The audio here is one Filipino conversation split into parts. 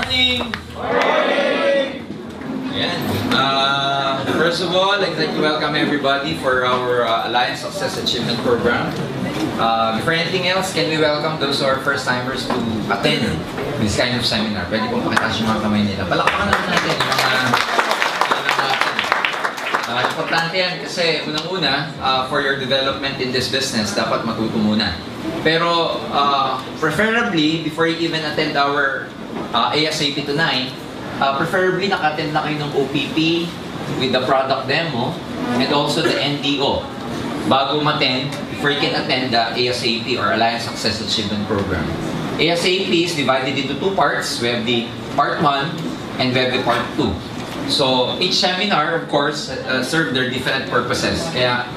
morning! Morning! Ayan. First of all, I'd like to welcome everybody for our Alliance Success Achievement Program. Before anything else, can we welcome those who are first-timers to attend this kind of seminar? Pwede pong pakitaas yung mga kamay nila. Palakpakan naman natin yung mga importante yan kasi unang-una, for your development in this business, dapat matuto muna. Pero preferably, before you even attend our ASAP tonight, preferably naka-attend na kayo ng OPP with the product demo and also the NDO bago ma-attend, before you can attend the ASAP or Alliance Success Achievement Program. ASAP is divided into two parts. We have the part 1 and we have the part 2. So each seminar, of course, serve their different purposes. Kaya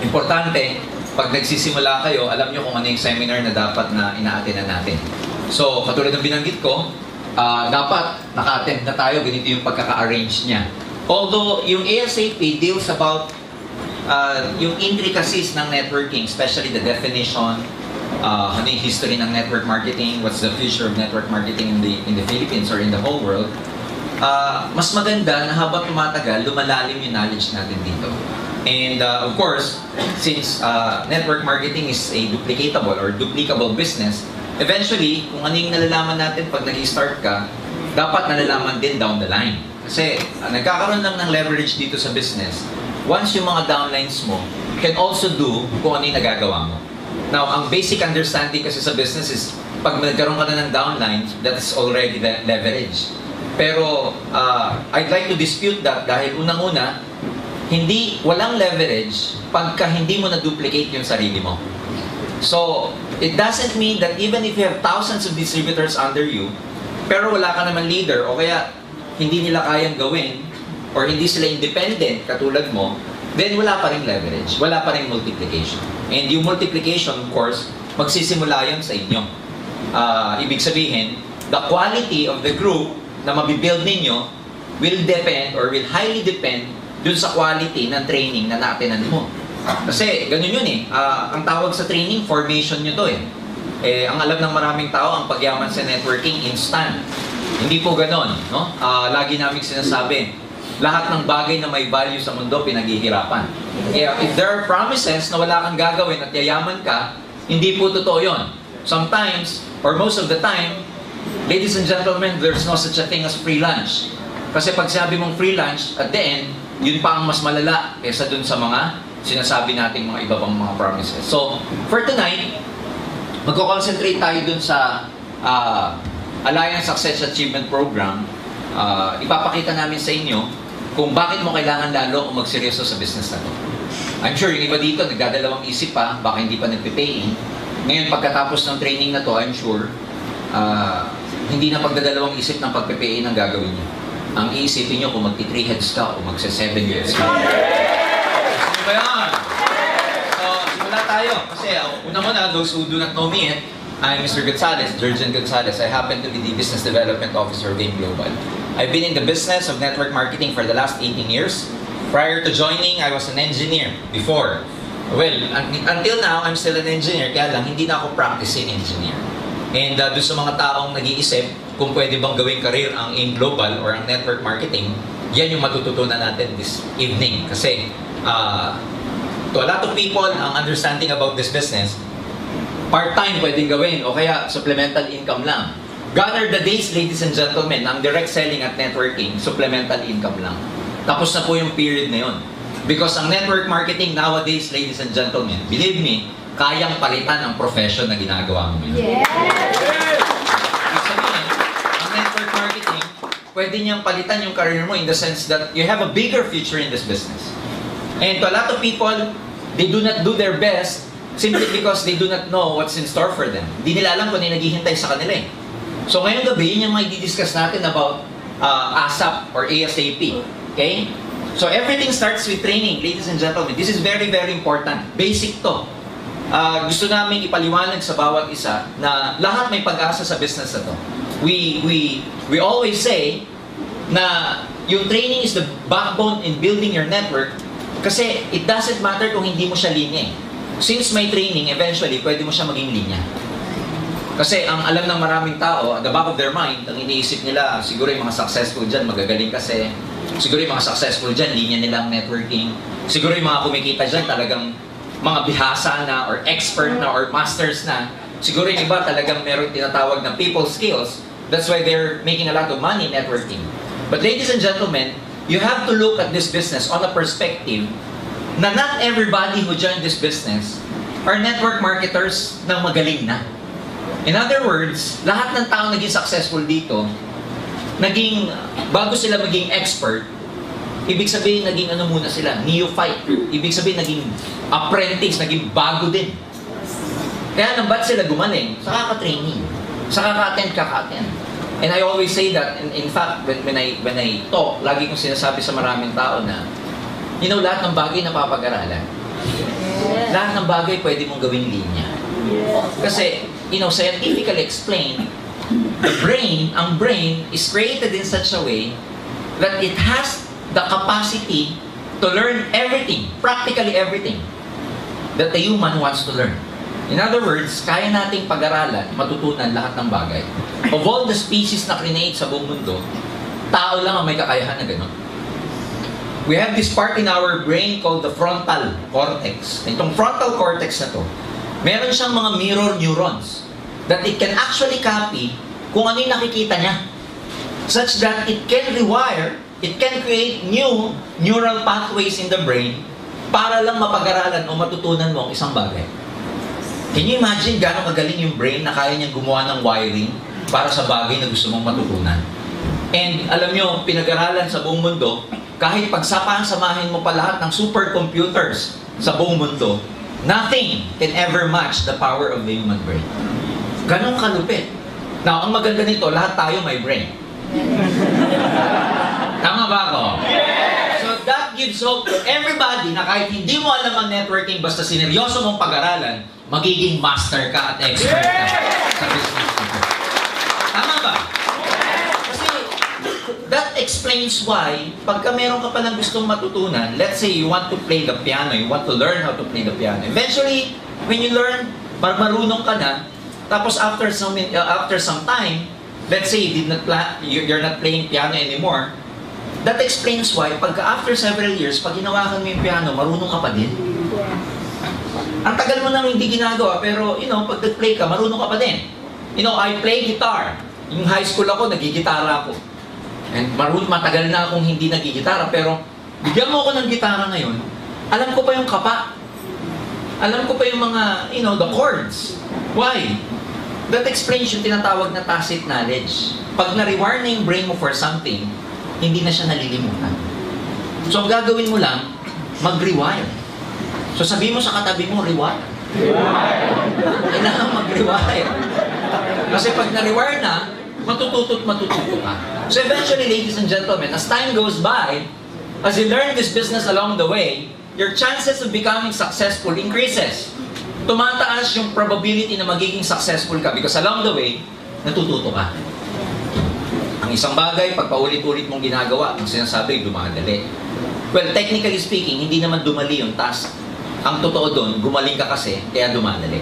importante, pag nagsisimula kayo, alam nyo kung ano yung seminar na dapat na ina-attend natin. So katulad ng binanggit ko, dapat naka-attend na tayo, ganito yung pagkaka-arrange niya. Although yung ASAP deals about yung intricacies ng networking, especially the definition, ano yung history ng network marketing, what's the future of network marketing in the Philippines or in the whole world, mas maganda na habang tumatagal, lumalalim yung knowledge natin dito. And of course, since network marketing is a duplicable business, eventually, kung ano yung nalalaman natin pag nag-start ka, dapat nalalaman din down the line. Kasi nagkakaroon lang ng leverage dito sa business. Once yung mga downlines mo can also do kung ano yung nagagawa mo. Now, ang basic understanding kasi sa business is pag nagkaroon ka na ng downlines, that is already the leverage. Pero I'd like to dispute that dahil unang-una, walang leverage pagka hindi mo na-duplicate yung sarili mo. So, it doesn't mean that even if you have thousands of distributors under you, pero wala ka naman leader o kaya hindi nila kayang gawin or hindi sila independent katulad mo, then wala pa rin leverage, wala pa rin multiplication. And yung multiplication, of course, magsisimula yun sa inyo. Ibig sabihin, the quality of the group na mabibuild ninyo will depend or will highly depend dun sa quality ng training na naatinan mo. Kasi ganun yun eh. Ang tawag sa training, formation nyo to eh. Ang alam ng maraming tao, ang pagyaman sa networking, instant. Hindi po ganon. No? Lagi namin sinasabi, lahat ng bagay na may value sa mundo, pinaghihirapan. If there are promises na wala kang gagawin at yayaman ka, hindi po totoo yun. Sometimes, or most of the time, ladies and gentlemen, there's no such a thing as free lunch. Kasi pag sabi mong free lunch, at the end, yun pa ang mas malala kaysa dun sa mga sinasabi nating mga iba pang mga promises. So, for tonight, magko-concentrate tayo dun sa Alliance Success Achievement Program. Ipapakita namin sa inyo kung bakit mo kailangan lalo kung magseryoso sa business na to. I'm sure yung iba dito, nagdadalawang isip pa, baka hindi pa nagpipaying. Ngayon, pagkatapos ng training na to, I'm sure, hindi na pagdadalawang isip ng pagpipaying ang gagawin niyo. Ang iisipin nyo kung magti-3 heads ka o magse-7 heads ka. Ano ba yan? So, simula tayo. Kasi una-una, those who do not know me yet, I'm Mr. Gonzalez, Jurgen Gonzalez. I happen to be the Business Development Officer of AIM Global. I've been in the business of network marketing for the last 18 years. Prior to joining, I was an engineer before. Well, until now, I'm still an engineer, kaya lang hindi na ako practicing engineer. And doon sa mga taong nag-iisip kung pwede bang gawing career ang AIM Global or ang network marketing, yan yung matututunan natin this evening. Kasi to a lot of people, ang understanding about this business, part-time pwedeng gawin o kaya supplemental income lang. Gone are the days, ladies and gentlemen, ang direct selling at networking, supplemental income lang. Tapos na po yung period na yun. Because ang network marketing nowadays, ladies and gentlemen, believe me, kayang palitan ang profession na ginagawa mo ngayon. Yes! Ibig sabihin, ang network marketing, pwede niyang palitan yung career mo in the sense that you have a bigger future in this business. And to a lot of people, they do not do their best simply because they do not know what's in store for them. Hindi nila alam kung ano yung naghihintay sa kanila eh. So ngayong gabi, yun yung may di-discuss natin about ASAP or ASAP. Okay? So everything starts with training, ladies and gentlemen. This is very, very important. Basic to. Gusto namin ipaliwanag sa bawat isa na lahat may pag-asa sa business na to. We always say na yung training is the backbone in building your network kasi it doesn't matter kung hindi mo siya linya eh. Since may training, eventually, pwede mo siya maging linya. Kasi ang alam ng maraming tao, at the back of their mind, ang iniisip nila, siguro yung mga successful dyan, magagaling kasi. Siguro yung mga successful dyan, linya nilang networking. Siguro yung mga kumikita dyan, talagang mga bihasa na, or expert na, or masters na. Siguro yung iba talagang meron tinatawag na people skills. That's why they're making a lot of money networking. But ladies and gentlemen, you have to look at this business on a perspective na not everybody who joined this business are network marketers na magaling na. In other words, lahat ng tao naging successful dito, bago sila maging expert, ibig sabihin naging ano muna sila, neophyte. Ibig sabihin naging apprentice, naging bago din. Kaya nang ba't sila gumaling? Sa kaka-training. Sa kaka-attend, kaka-attend. And I always say that, in fact, when I talk, lagi kong sinasabi sa maraming tao na, you know, lahat ng bagay napapag-aralan. Lahat ng bagay pwede mong gawing linya. Kasi, you know, scientifically explained, ang brain is created in such a way that it has the capacity to learn everything, practically everything, that the human wants to learn. In other words, kaya nating pag-aralan, matutunan lahat ng bagay. Of all the species na create sa buong mundo, tao lang ang may kakayahan na gano'n. We have this part in our brain called the frontal cortex. Itong frontal cortex na to, meron siyang mga mirror neurons that it can actually copy kung ano yung nakikita niya. Such that it can rewire, it can create new neural pathways in the brain para lang mapag-aralan o matutunan mo ang isang bagay. Can you imagine gano'ng kagaling yung brain na kaya niyang gumawa ng wiring para sa bagay na gusto mong matutunan? And alam nyo, pinag-aralan sa buong mundo, kahit samahin mo pa lahat ng supercomputers sa buong mundo, nothing can ever match the power of the human brain. Ganong kalupit. Now, ang maganda nito, lahat tayo may brain. Tama ba ako? So that gives hope to everybody na kahit hindi mo alam ang networking, basta sineryoso mong pag-aralan, magiging master ka at expert ka sa business nito. Tama ba? Kasi that explains why, pagka meron ka pa ng gustong matutunan, let's say you want to play the piano, you want to learn how to play the piano. Eventually, when you learn, marunong ka na, tapos after some time, let's say you're not playing piano anymore, that explains why, pagka after several years, pag hinawakan mo yung piano, marunong ka pa din. Ang tagal mo nang hindi ginagawa, pero, you know, pag nag-play ka, marunong ka pa din. You know, I play guitar. Yung high school ako, nagigitara ako. And matagal na akong hindi nagigitara, pero bigyan mo ako ng gitara ngayon, alam ko pa yung kapa. Alam ko pa yung mga, you know, the chords. Why? That explains yung tinatawag na tacit knowledge. Pag na-rewire na yung brain mo for something, hindi na siya nalilimutan. So, ang gagawin mo lang, mag-rewire. So, sabi mo sa katabi mo, rewire. Kailangan mag-rewire. Kasi pag na-rewire na, matututo ka. So, eventually, ladies and gentlemen, as time goes by, as you learn this business along the way, your chances of becoming successful increases. Tumataas yung probability na magiging successful ka because along the way, natututo ka. Ang isang bagay, pag paulit-ulit mong ginagawa, ang sinasabi, dumadali. Well, technically speaking, hindi naman dumali yung task. Ang totoo doon, gumaling ka kasi, kaya dumadali.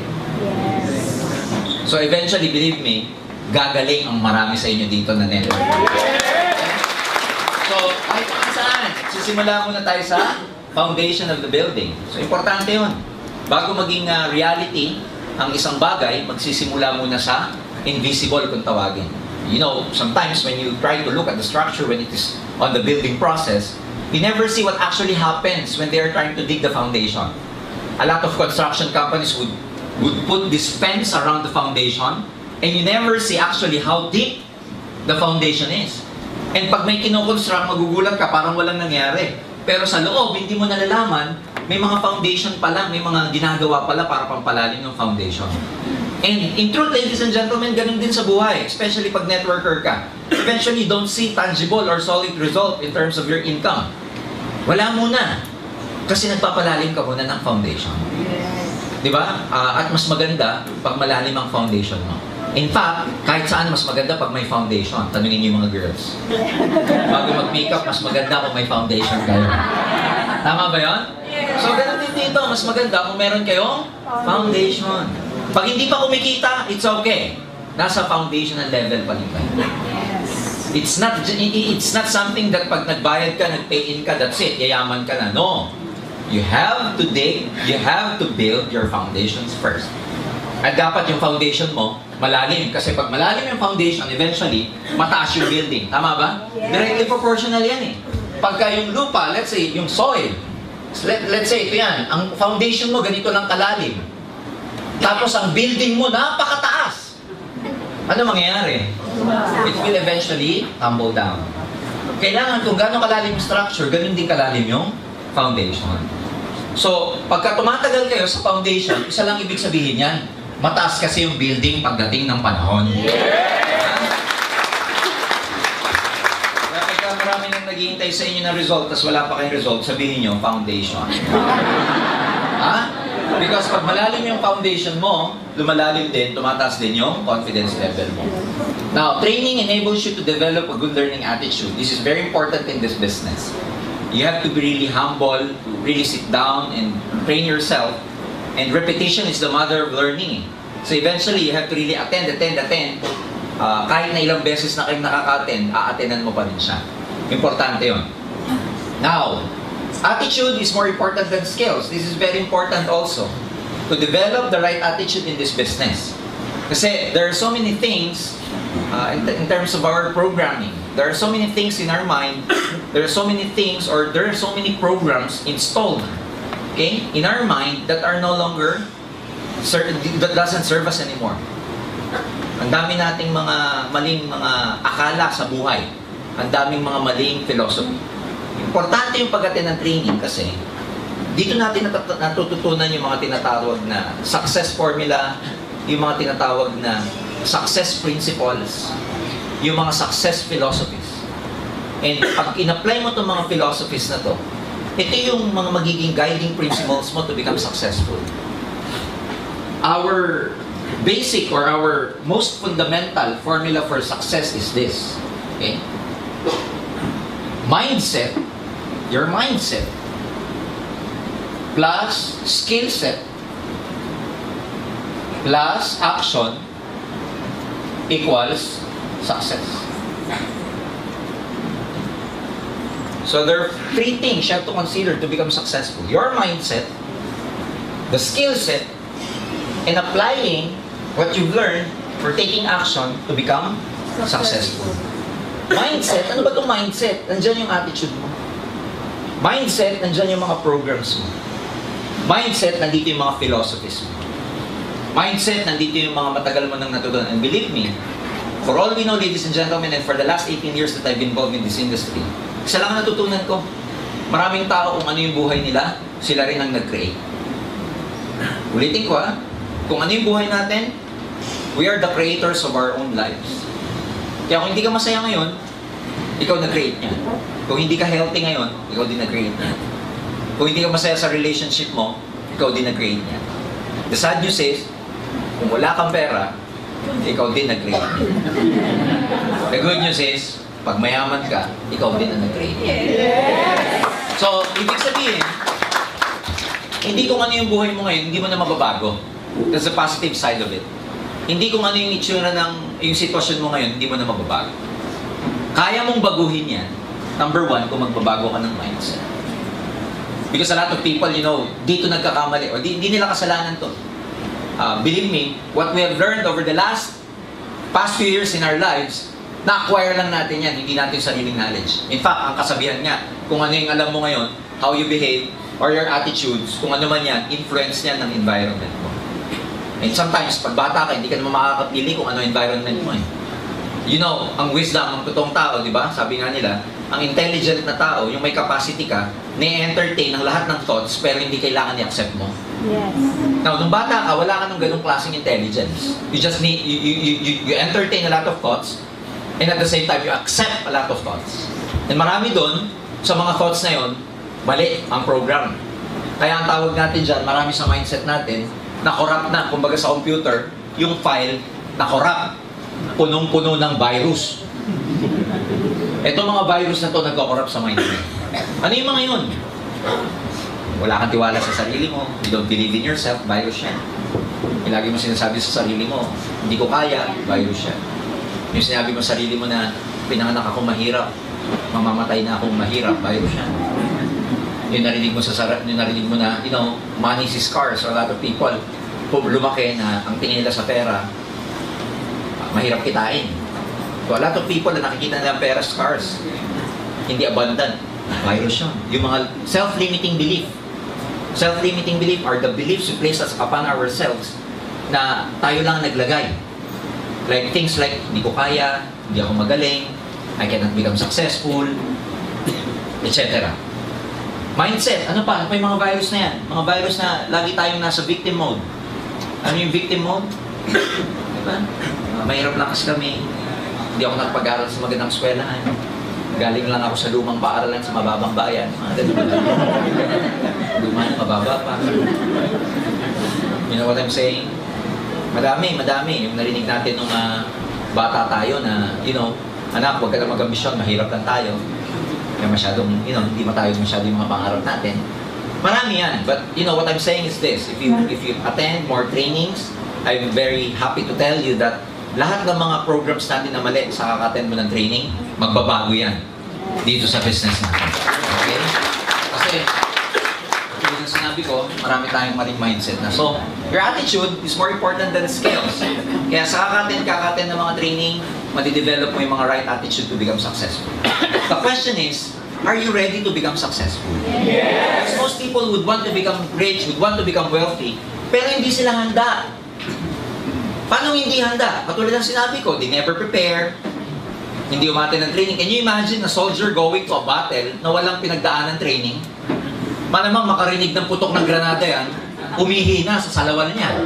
So eventually, believe me, gagaling ang marami sa inyo dito na network. So, kahit saan, sisimula muna tayo sa foundation of the building. So, importante yun. Bago maging reality, ang isang bagay, magsisimula muna sa invisible kung tawagin. You know, sometimes when you try to look at the structure when it is on the building process, you never see what actually happens when they are trying to dig the foundation. A lot of construction companies would put this fence around the foundation, and you never see actually how deep the foundation is. And pag may kinoconstruct, magugulat ka, parang walang nangyari. Pero sa loob, hindi mo nalalaman, may mga foundation pala, may mga ginagawa pala para pampalalim ng foundation. And in truth, ladies and gentlemen, ganun din sa buhay, especially pag networker ka. Eventually, you don't see tangible or solid result in terms of your income. Wala muna. Kasi nagpapalalim ka muna ng foundation. Diba? At mas maganda pag malalim ang foundation mo. In fact, kahit saan mas maganda pag may foundation. Tanungin niyo yung mga girls. Bago mag-makeup, mas maganda kung may foundation kayo. Tama ba yun? So, ganun din dito. Mas maganda kung meron kayong foundation. Pag hindi pa kumikita, it's okay. Nasa foundational level pa rin kayo. It's not something that pag nagbayad ka, nag-pay in ka, that's it, yayaman ka na. No. You have to dig, you have to build your foundations first. At dapat yung foundation mo, malalim. Kasi pag malalim yung foundation, eventually, mataas yung building. Tama ba? Directly proportional yan eh. Pagka yung lupa, let's say, yung soil, let's say, ito yan, ang foundation mo ganito lang kalalim. Tapos ang building mo, napakataas. Ano mangyayari? It will eventually tumble down. Kailangan kung gano'ng kalalim yung structure, ganun din kalalim yung foundation. So, pagka tumatagal kayo sa foundation, isa lang ibig sabihin yan, mataas kasi yung building pagdating ng panahon. Kaya pagka marami nang naghihintay sa inyo na result, tas wala pa kayong result, sabihin nyo, foundation. Ha? Because pag malalim yung foundation mo, lumalalim din, tumataas din yung confidence level mo. Now, training enables you to develop a good learning attitude. This is very important in this business. You have to be really humble, to really sit down and train yourself. And repetition is the mother of learning. So eventually, you have to really attend. Kahit na ilang beses na kayong nakaka-attend, a-attendan mo pa rin siya. Importante yun. Now, attitude is more important than skills. This is very important also. To develop the right attitude in this business. Kasi there are so many things in terms of our programming. There are so many things in our mind. There are so many things or there are so many programs installed, okay, in our mind that are no longer, that doesn't serve us anymore. Ang dami nating mga maling mga akala sa buhay. Ang daming mga maling philosophy. Importante yung pag-attend ng training kasi dito natin natututunan yung mga tinatawag na success formula, yung mga tinatawag na success principles, yung mga success philosophies. And pag in-apply mo itong mga philosophies na to, ito yung mga magiging guiding principles mo to become successful. Our basic or our most fundamental formula for success is this. Okay? Mindset, your mindset, plus skill set, plus action, equals success. So there are three things you have to consider to become successful. Your mindset, the skill set, and applying what you've learned for taking action to become successful. Mindset, ano ba itong mindset? Nandyan yung attitude mo. Mindset, nandyan yung mga programs mo. Mindset, nandito yung mga philosophies mo. Mindset, nandito yung mga matagal mo nang natutunan. And believe me, for all we know, ladies and gentlemen, and for the last 18 years that I've been involved in this industry, isa lang ang natutunan ko. Maraming tao kung ano yung buhay nila, sila rin ang nag-create. Ulitin ko kung ano yung buhay natin, we are the creators of our own lives. Kaya kung hindi ka masaya ngayon, ikaw nag-create niya. Kung hindi ka healthy ngayon, ikaw din nag-create niya. Kung hindi ka masaya sa relationship mo, ikaw din nag-create niya. The sad news is, kung wala kang pera, ikaw din nag-create niya. The good news is, pag mayaman ka, ikaw din ang nag-create niya. So, ibig sabihin, hindi kung ano yung buhay mo ngayon, hindi mo na mababago. That's the positive side of it. Hindi kung ano yung itsura ng yung sitwasyon mo ngayon, hindi mo na mababago. Kaya mong baguhin yan. Number one, kung magbabago ka ng mindset. Because a lot of people, you know, dito nagkakamali, o di nila kasalanan to. Believe me, what we have learned over the past few years in our lives, na-acquire lang natin yan, hindi natin sariling knowledge. In fact, ang kasabihan nga, kung ano yung alam mo ngayon, how you behave, or your attitudes, kung ano man yan, influence yan ng environment mo. And sometimes, pag bata ka, hindi ka naman makakapili kung ano environment mo eh. You know, ang wisdom, ang totoong tao, di ba? Sabi nga nila, ang intelligent na tao, yung may capacity ka, na-entertain ang lahat ng thoughts, pero hindi kailangan i-accept mo. Yes. Now, nung bata ka, wala ka ng ganung klaseng intelligence. You just need, you entertain a lot of thoughts, and at the same time, you accept a lot of thoughts. And marami doon, sa mga thoughts na yon, mali ang program. Kaya ang tawag natin dyan, marami sa mindset natin, na corrupt na, kumbaga sa computer, yung file na corrupt. Punong-puno ng virus. Ito mga virus na to nagko-corrupt sa mindset. Ano yung mga yun? Wala kang tiwala sa sarili mo, you don't believe in yourself, virus yan. Yung lagi mo sinasabi sa sarili mo, hindi ko kaya, virus yan. Yung sinabi mo sa sarili mo na pinanganak ako mahirap, mamamatay na akong mahirap, virus yan. Yung narinig mo na, money is scarce. So a lot of people, lumaki na ang tingin nila sa pera, mahirap kitain. So a lot of people na nakikita nila ang pera scarce, hindi abundant, virus yun. Yung mga self-limiting belief. Self-limiting belief are the beliefs we place upon ourselves na tayo lang naglagay. Like things like, hindi ko kaya, hindi ako magaling, I cannot become successful, etc. Mindset, ano pa? Ano pa yung mga virus na yan? Mga virus na lagi tayong nasa victim mode. Ano yung victim mode? Diba? Mahirap lang kasi kami. Hindi ako nagpag-aral sa magandang eskwelahan. Galing lang ako sa lumang paaralan sa mababang bayan. Luma na mababa pa. You know what I'm saying? Madami. Yung narinig natin nung bata tayo na, anak, huwag ka na mag-ambisyon, mahirap lang tayo. Kaya masyadong, hindi masyado yung mga pangarap natin. Marami yan. But, what I'm saying is this. If you attend more trainings, I'm very happy to tell you that lahat ng mga programs natin na mali sa kaka-attend mo ng training, magbabago yan dito sa business natin. Okay? Kasi, tulad ng sinabi ko, marami tayong maling mindset na. So, your attitude is more important than skills. Kaya sa kaka-attend ng mga training, madidevelop mo yung mga right attitude to become successful. The question is, are you ready to become successful? Yes! Because most people would want to become rich, would want to become wealthy, pero hindi sila handa. Paano hindi handa? Katulad ng sinabi ko, they never prepare, hindi umate ng training. Can you imagine a soldier going to a battle na walang pinagdaan ng training? Malamang makarinig ng putok ng granada yan, umihina sa salawan niya.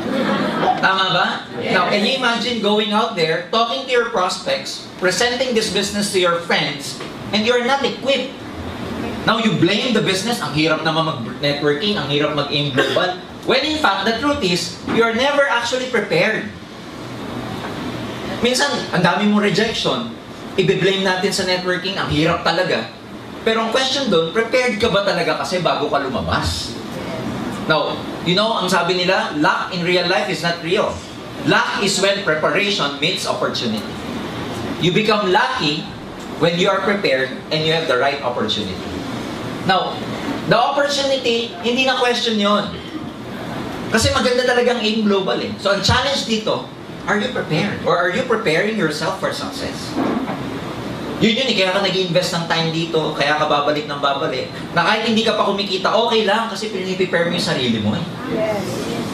Tama ba? Now, can you imagine going out there, talking to your prospects, presenting this business to your friends, and you're not equipped? Now, you blame the business, ang hirap naman mag-networking, ang hirap mag-aim global, when in fact, the truth is, you're never actually prepared. Minsan, ang dami mong rejection, i-blame natin sa networking, ang hirap talaga. Pero ang question doon, prepared ka ba talaga kasi bago ka lumabas? Now, ang sabi nila, luck in real life is not real. Luck is when preparation meets opportunity. You become lucky when you are prepared and you have the right opportunity. Now, the opportunity, hindi na question yon. Kasi maganda talagang aim global eh. So, ang challenge dito, are you prepared? Or are you preparing yourself for success? Yun eh, kaya ka nag-invest ng time dito, kaya ka babalik ng babalik. Na kahit hindi ka pa kumikita, okay lang kasi prepare mo yung sarili mo eh. Yes.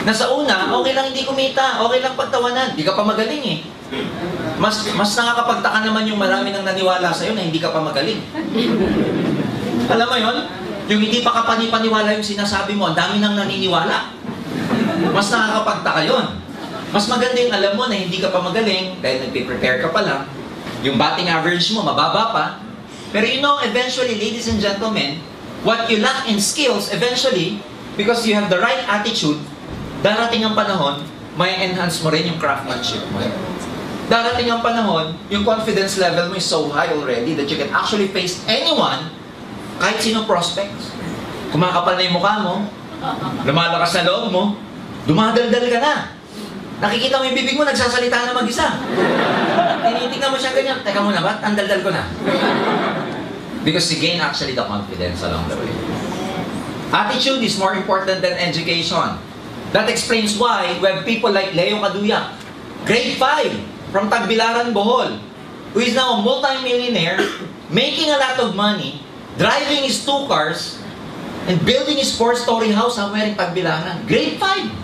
Nasa una, okay lang hindi kumita, okay lang pagtawanan, hindi ka pa magaling eh. Mas nakakapagtaka naman yung marami nang naniwala sa'yo na hindi ka pa magaling. Alam mo yun? Yung hindi pa kapani-paniwala yung sinasabi mo, ang dami nang naniniwala. Mas nakakapagtaka yun. Mas maganda yung alam mo na hindi ka pa magaling, dahil nagpe-prepare ka pa lang, yung batting average mo, mababa pa. Pero eventually, ladies and gentlemen, what you lack in skills, eventually, because you have the right attitude, darating ang panahon, may enhance mo rin yung craftsmanship mo. Darating ang panahon, yung confidence level mo is so high already that you can actually face anyone, kahit sino prospects. Kumakapal na yung mukha mo, lumalakas na loob mo, dumadaldal ka na. Nakikita mo yung bibig mo, nagsasalita na mag-isa. Tinitignan mo siya ganyan. Teka muna, ba't ang daldal ko na? Because you gain actually the confidence along the way. Attitude is more important than education. That explains why we have people like Leo Caduya, grade 5, from Tagbilaran, Bohol, who is now a multi-millionaire, making a lot of money, driving his 2 cars, and building his 4-story house somewhere in Tagbilaran. Grade 5.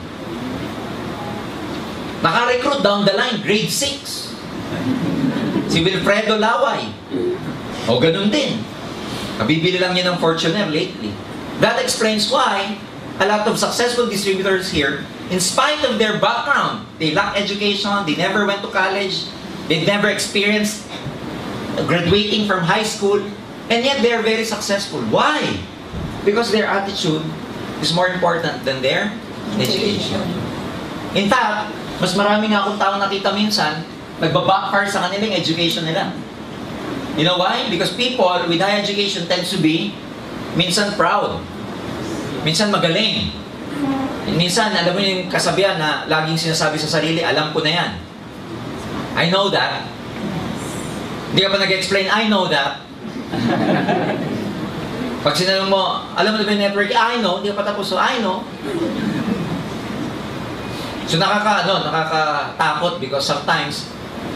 Naka-recruit down the line, grade 6. Si Wilfredo Laway. O ganun din. Kabibili lang niya ng Fortuner lately. That explains why a lot of successful distributors here, in spite of their background, they lack education, they never went to college, they've never experienced graduating from high school, and yet they're very successful. Why? Because their attitude is more important than their education. In fact, mas marami nga akong taong nakita minsan, nagbabackfire sa kanilang education nila. You know why? Because people with high education tend to be minsan proud, minsan magaling, Minsan, alam mo yung kasabihan na laging sinasabi sa sarili, alam ko na yan. I know that. Hindi ka pa nag-explain, I know that. Pag sinabi mo, alam mo na ba yung network? I know. Hindi ka pa tapos, so I know. So nakakatakot because sometimes,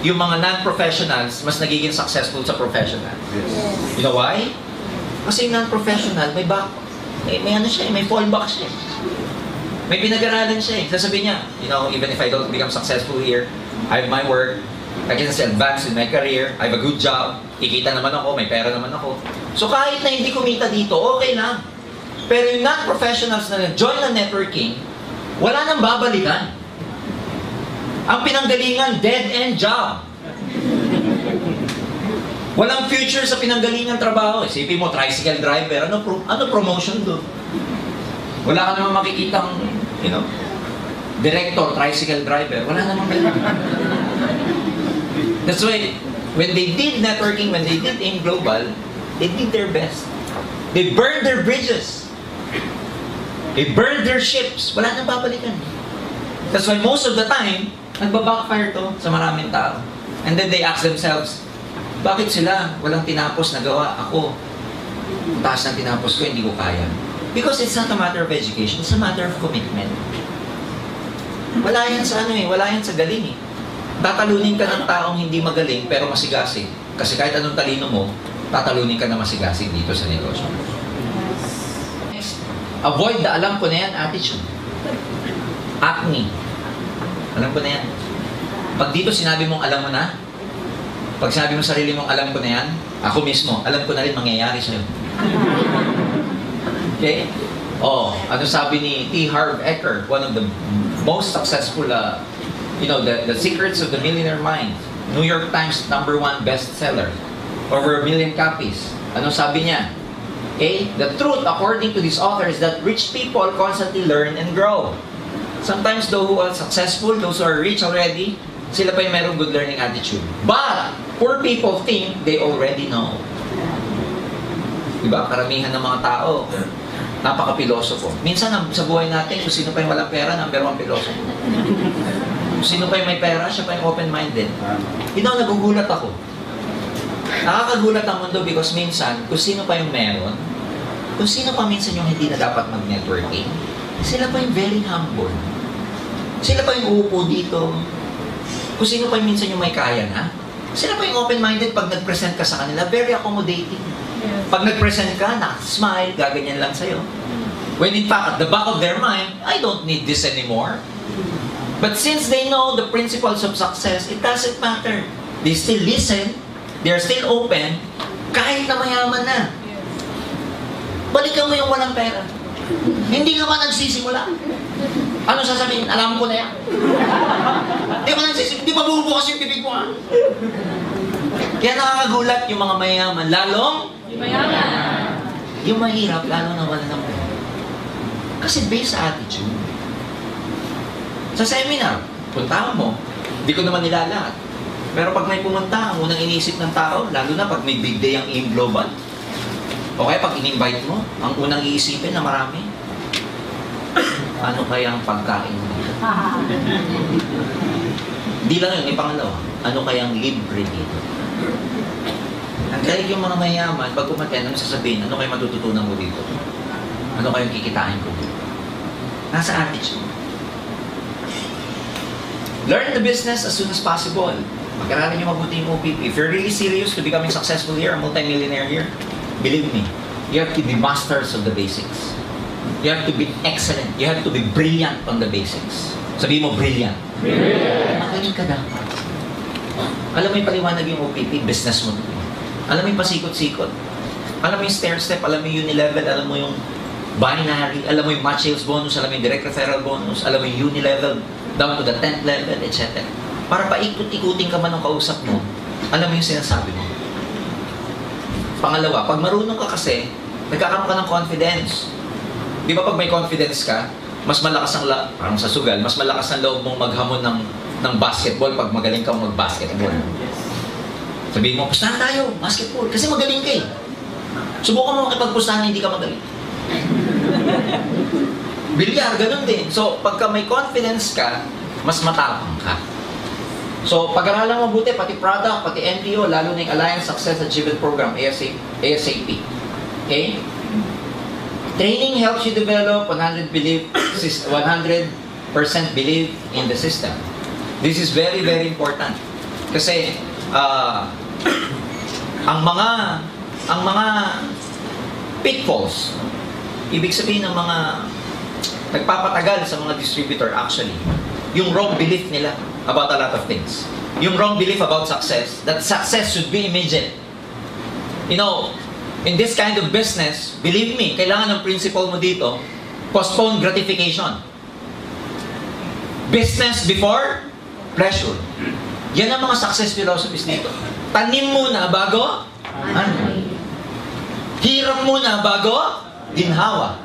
yung mga non-professionals, mas nagiging successful sa professional. Yes. You know why? Kasi yung non-professional, may ano siya, may fallback siya. May pinag-aralan siya. Sasabihin niya, you know, even if I don't become successful here, I have my work, I can still advance in my career, I have a good job, kikita naman ako, may pera naman ako. So kahit na hindi kumita dito, okay lang. Pero yung non-professionals na nag-join ng networking, wala nang babalikan. Ang pinanggalingan, dead-end job. Walang future sa pinanggalingan trabaho. Isipin mo, tricycle driver, ano promotion doon? Wala ka naman makikitang, you know, director, tricycle driver. Wala naman ganun. That's why, when they did networking, when they did AIM Global, they did their best. They burned their bridges. They burned their ships. Wala nang babalikan. That's why most of the time, nagbabackfire to sa maraming tao. And then they ask themselves, bakit sila walang tinapos na gawa? Ako, ang taas ng tinapos ko, hindi ko kaya. Because it's not a matter of education, it's a matter of commitment. Wala yan sa wala yan sa galing eh. Tatalunin ka ng taong hindi magaling pero masigasig. Kasi kahit anong talino mo, tatalunin ka na masigasig dito sa negosyo. Next, avoid the alam ko na yan attitude. Acne. Alam ko na yan. Pag dito sinabi mong alam mo na, pag sinabi mo sarili mong alam ko na yan, ako mismo, alam ko na rin mangyayari sa'yo. Okay? Oh, ano sabi ni T. Harv Eker, one of the most successful, you know, the Secrets of the Millionaire Mind, New York Times #1 bestseller, over 1 million copies. Ano sabi niya? Okay? The truth, according to this author, is that rich people constantly learn and grow. Sometimes those who are successful, those who are rich already, sila pa yung merong good learning attitude. But, poor people think they already know. Diba? Karamihan ng mga tao, napaka-pilosofo. Minsan sa buhay natin, kung sino pa yung walang pera, #1 pilosofo. Kung sino pa yung may pera, siya pa yung open-minded. You know, nagugulat ako. Nakakagulat ang mundo because minsan, kung sino pa yung meron, kung sino pa minsan yung hindi na dapat mag-networking, sila pa yung very humble. Sila pa yung uupo dito. Kung sino pa yung minsan yung may kaya na, sila pa yung open-minded pag nag-present ka sa kanila, very accommodating. Pag nag-present ka, smile, gaganyan lang sa'yo. When in fact, at the back of their mind, I don't need this anymore. But since they know the principles of success, it doesn't matter. They still listen, they're still open, kahit na mayaman na. Balikan mo yung walang pera. Hindi ka ba nagsisimula? Ano sasabihin? Alam ko na yan. Hindi ba nagsisimula? Hindi ba bubukas yung bibig mo ha? Kaya nakakagulat yung mga mayaman. Lalong? Mayaman. Yung mahirap, lalo na wala ng pera. Kasi based sa attitude. Sa seminar, puntahan mo. Hindi ko naman nilalahat. Pero pag may pumunta, ang unang inisip ng tao, lalo na pag may big day ang AIM Global, o kaya pag in-invite mo, ang unang iisipin na marami, ano kaya ang pagkain mo? Hindi lang yun, may pangalawa. Ano kaya ang libre dito? Ang dahil yung mga mayaman, pag kumaten, ano sasabihin? Ano kaya matututunan mo dito? Ano kayong kikitain ko dito? Nasa attitude. Learn the business as soon as possible. Mag-aralin nyo mabuti yung OPP. If you're really serious to becoming successful here, a multi-millionaire here, believe me, you have to be masters of the basics. You have to be excellent. You have to be brilliant on the basics. Sabihin mo, brilliant. Brilliant. Magaling ka dapat. Alam mo yung paliwanag yung OPP, business mo. Alam mo yung pasikot-sikot. Alam mo yung stair-step, alam mo yung unilevel, alam mo yung binary, alam mo yung match sales bonus, alam mo yung direct referral bonus, alam mo yung unilevel, down to the 10th level, etc. Para paikot-ikutin ka man ng kausap mo, alam mo yung sinasabi mo. Pangalawa, pag marunong ka kasi, nagkakaroon ka ng confidence. Di ba pag may confidence ka, mas malakas ang parang sa sugal, mas malakas ang loob mong maghamon ng basketball pag magaling kang mag-basketball. Sabihin mo, pustahan tayo, basketball, kasi magaling ka eh. Subukan mo makipagpustahan na hindi ka magaling. Bilyar, ganun din. So, pagka may confidence ka, mas matapang ka. So, pag-aralan mo mabuti, pati product, pati NPO, lalo na yung Alliance Success Achievement Program, ASAP. Okay? Training helps you develop 100% belief in the system. This is very, very important. Kasi, ang mga pitfalls, ibig sabihin ng mga nagpapatagal sa mga distributor actually, yung wrong belief nila about a lot of things. Yung wrong belief about success, that success should be immediate. You know, in this kind of business, believe me, kailangan ng principle mo dito, postpone gratification. Business before pleasure. Yan ang mga success philosophies dito. Tanim muna bago hirap muna bago ginhawa.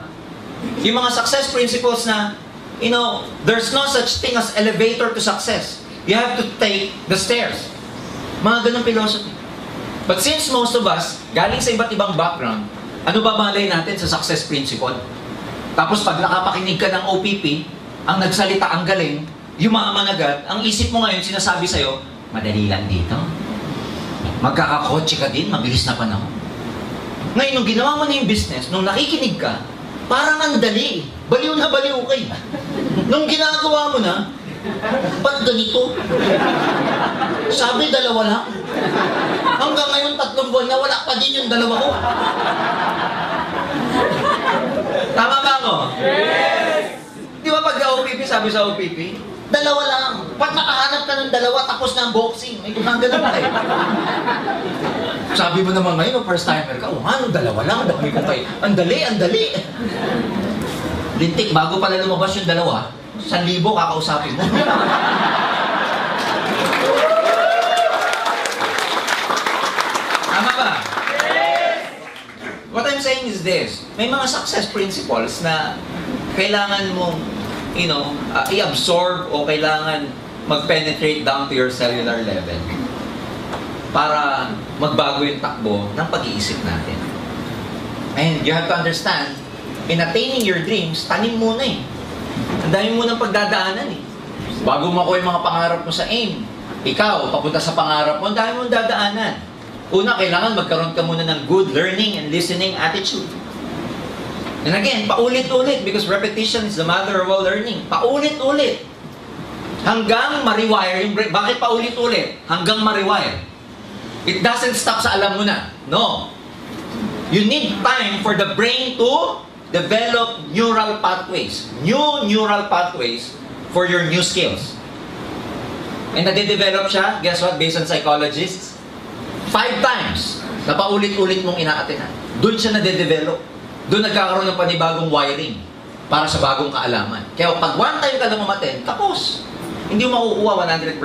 Yung mga success principles na, you know, there's no such thing as elevator to success. You have to take the stairs. Mga ganong philosophy. But since most of us, galing sa iba't ibang background, ano ba malay natin sa success principle? Tapos pag nakapakinig ka ng OPP, ang nagsalita ang galing, yumaman agad, ang isip mo ngayon sinasabi sa'yo, madali lang dito. Magkakakotse ka din, mabilis na panahon. Ngayon, nung ginawa mo na yung business, nung nakikinig ka, parang ang dali. Baliw na baliw kayo. Nung ginagawa mo na, ba't ganito? Sabi, 2 lang. Hanggang ngayon, 3 buwan na, wala pa din yung 2 ko. Tama ba ako? Yes! Di ba pag OPP, sabi sa OPP, 2 lang. Pag nakahanap ka ng 2, tapos na ang boxing. May gumagano pa eh. Sabi mo naman ngayon, first timer ka, ano, 2 lang, dami ko kayo. Ang dali, ang dali. Lintik, bago pala lumabas yung 2, 1,000 kakausapin mo. Tama ba? What I'm saying is this, may mga success principles na kailangan mong, you know, i-absorb o kailangan mag-penetrate down to your cellular level para magbago yung takbo ng pag-iisip natin. And you have to understand, in attaining your dreams, tanim muna eh. Ang dami mo ng pagdadaanan eh. Bago makuha yung mga pangarap mo sa aim, ikaw, papunta sa pangarap mo, ang dami mong dadaanan. Una, kailangan magkaroon ka muna ng good learning and listening attitude. And again, paulit-ulit because repetition is the mother of all learning. Paulit-ulit. Hanggang ma-rewire yung brain. Bakit paulit-ulit? Hanggang ma-rewire. It doesn't stop sa alam mo na. No. You need time for the brain to develop neural pathways. New neural pathways for your new skills. And nade-develop siya, guess what, based on psychologists? 5 times na paulit-ulit mong ina-attenan. Doon siya nade-develop. Doon nagkakaroon ng panibagong wiring para sa bagong kaalaman. Kaya pag 1 time ka lang umattend, tapos. Hindi mo makukuha 100%.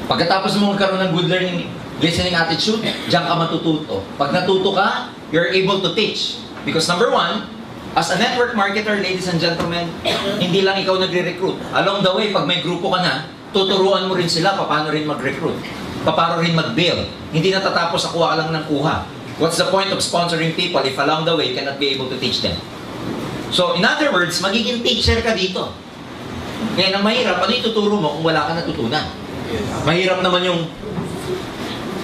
Pagkatapos mo magkaroon ng good learning, listening attitude, diyan ka matututo. Pag natuto ka, you're able to teach. Because number 1, as a network marketer, ladies and gentlemen, hindi lang ikaw nagre-recruit. Along the way, pag may grupo ka na, tuturuan mo rin sila paano rin mag-recruit. Paano rin mag-build. Hindi natatapos sa kuha ka lang ng kuha. What's the point of sponsoring people if along the way you cannot be able to teach them? So, in other words, magiging teacher ka dito. Ngayon, ang mahirap, ano ituturo mo kung wala ka natutunan? Mahirap naman yung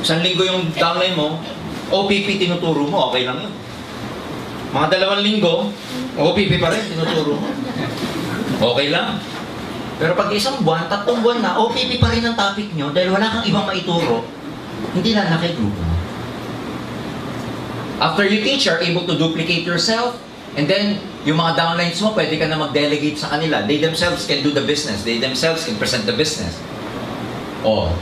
1 linggo yung downline mo, OPP tinuturo mo, okay lang yun. Mga 2 linggo, OPP pa rin, tinuturo mo. Okay lang. Pero pag 1 buwan, 3 buwan na, OPP pa rin ang topic nyo dahil wala kang ibang maituro, hindi na nakigrupo mo. After you teach, you're able to duplicate yourself, and then, yung mga downlines mo, pwede ka na mag-delegate sa kanila. They themselves can do the business. They themselves can present the business.